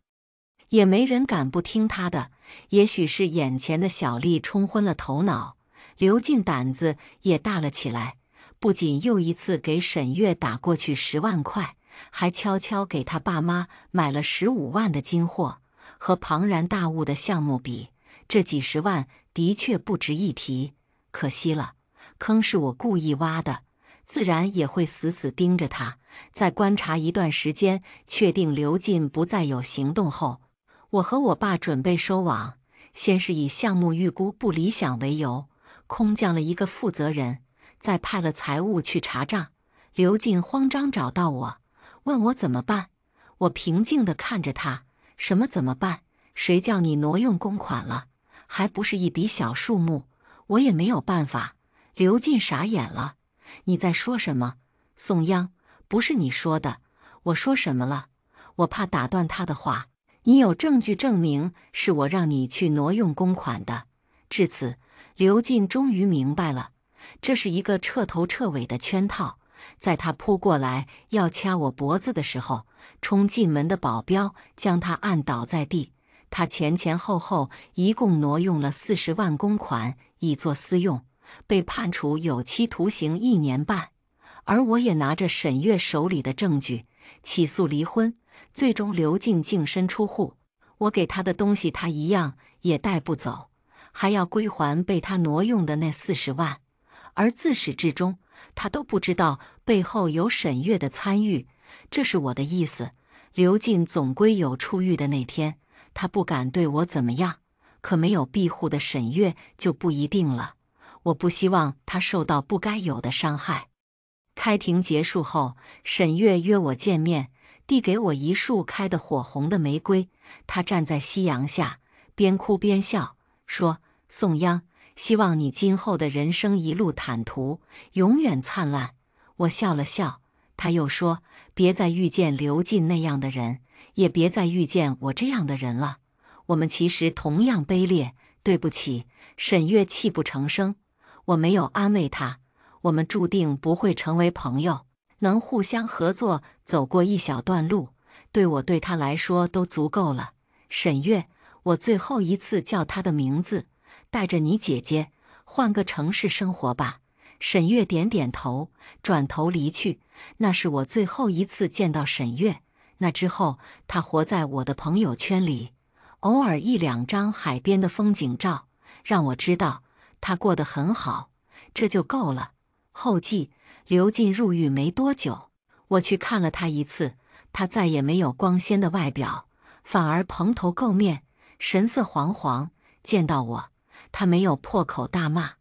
也没人敢不听他的。也许是眼前的小利冲昏了头脑，刘进胆子也大了起来，不仅又一次给沈月打过去10万块，还悄悄给他爸妈买了15万的金货。和庞然大物的项目比，这几十万的确不值一提。可惜了，坑是我故意挖的，自然也会死死盯着他。在观察一段时间，确定刘进不再有行动后，我和我爸准备收网。先是以项目预估不理想为由，空降了一个负责人，再派了财务去查账。刘进慌张找到我，问我怎么办。我平静地看着他，什么怎么办？谁叫你挪用公款了？还不是一笔小数目，我也没有办法。刘进傻眼了，你在说什么？宋央，不是你说的。我说什么了？我怕打断他的话。你有证据证明是我让你去挪用公款的。至此，刘进终于明白了，这是一个彻头彻尾的圈套。在他扑过来要掐我脖子的时候，冲进门的保镖将他按倒在地。他前前后后一共挪用了40万公款以作私用，被判处有期徒刑1年半。而我也拿着沈月手里的证据起诉离婚，最终刘进净身出户。我给他的东西他一样也带不走，还要归还被他挪用的那40万。而自始至终，他都不知道背后有沈月的参与。这是我的意思。刘进总归有出狱的那天，他不敢对我怎么样，可没有庇护的沈月就不一定了。我不希望他受到不该有的伤害。开庭结束后，沈月约我见面，递给我一束开得火红的玫瑰。她站在夕阳下，边哭边笑，说：“宋央，希望你今后的人生一路坦途，永远灿烂。”我笑了笑，他又说：“别再遇见刘进那样的人，也别再遇见我这样的人了。我们其实同样卑劣，对不起。”沈月泣不成声，我没有安慰她。我们注定不会成为朋友，能互相合作走过一小段路，对我对他来说都足够了。沈月，我最后一次叫她的名字，带着你姐姐换个城市生活吧。沈月点点头，转头离去。那是我最后一次见到沈月。那之后，她活在我的朋友圈里，偶尔1、2张海边的风景照，让我知道她过得很好，这就够了。后记：刘进入狱没多久，我去看了他一次，他再也没有光鲜的外表，反而蓬头垢面，神色惶惶。见到我，他没有破口大骂，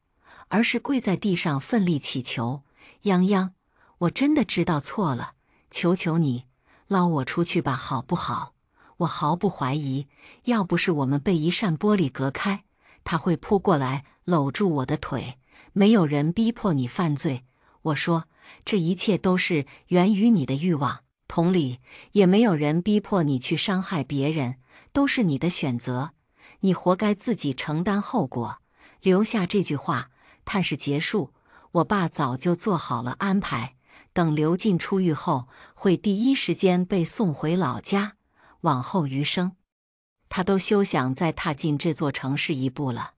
而是跪在地上奋力祈求：泱泱，我真的知道错了，求求你，捞我出去吧，好不好？我毫不怀疑，要不是我们被一扇玻璃隔开，他会扑过来搂住我的腿。没有人逼迫你犯罪，我说，这一切都是源于你的欲望。同理，也没有人逼迫你去伤害别人，都是你的选择，你活该自己承担后果。留下这句话，探视结束，我爸早就做好了安排，等刘进出狱后，会第一时间被送回老家，往后余生，他都休想再踏进这座城市一步了。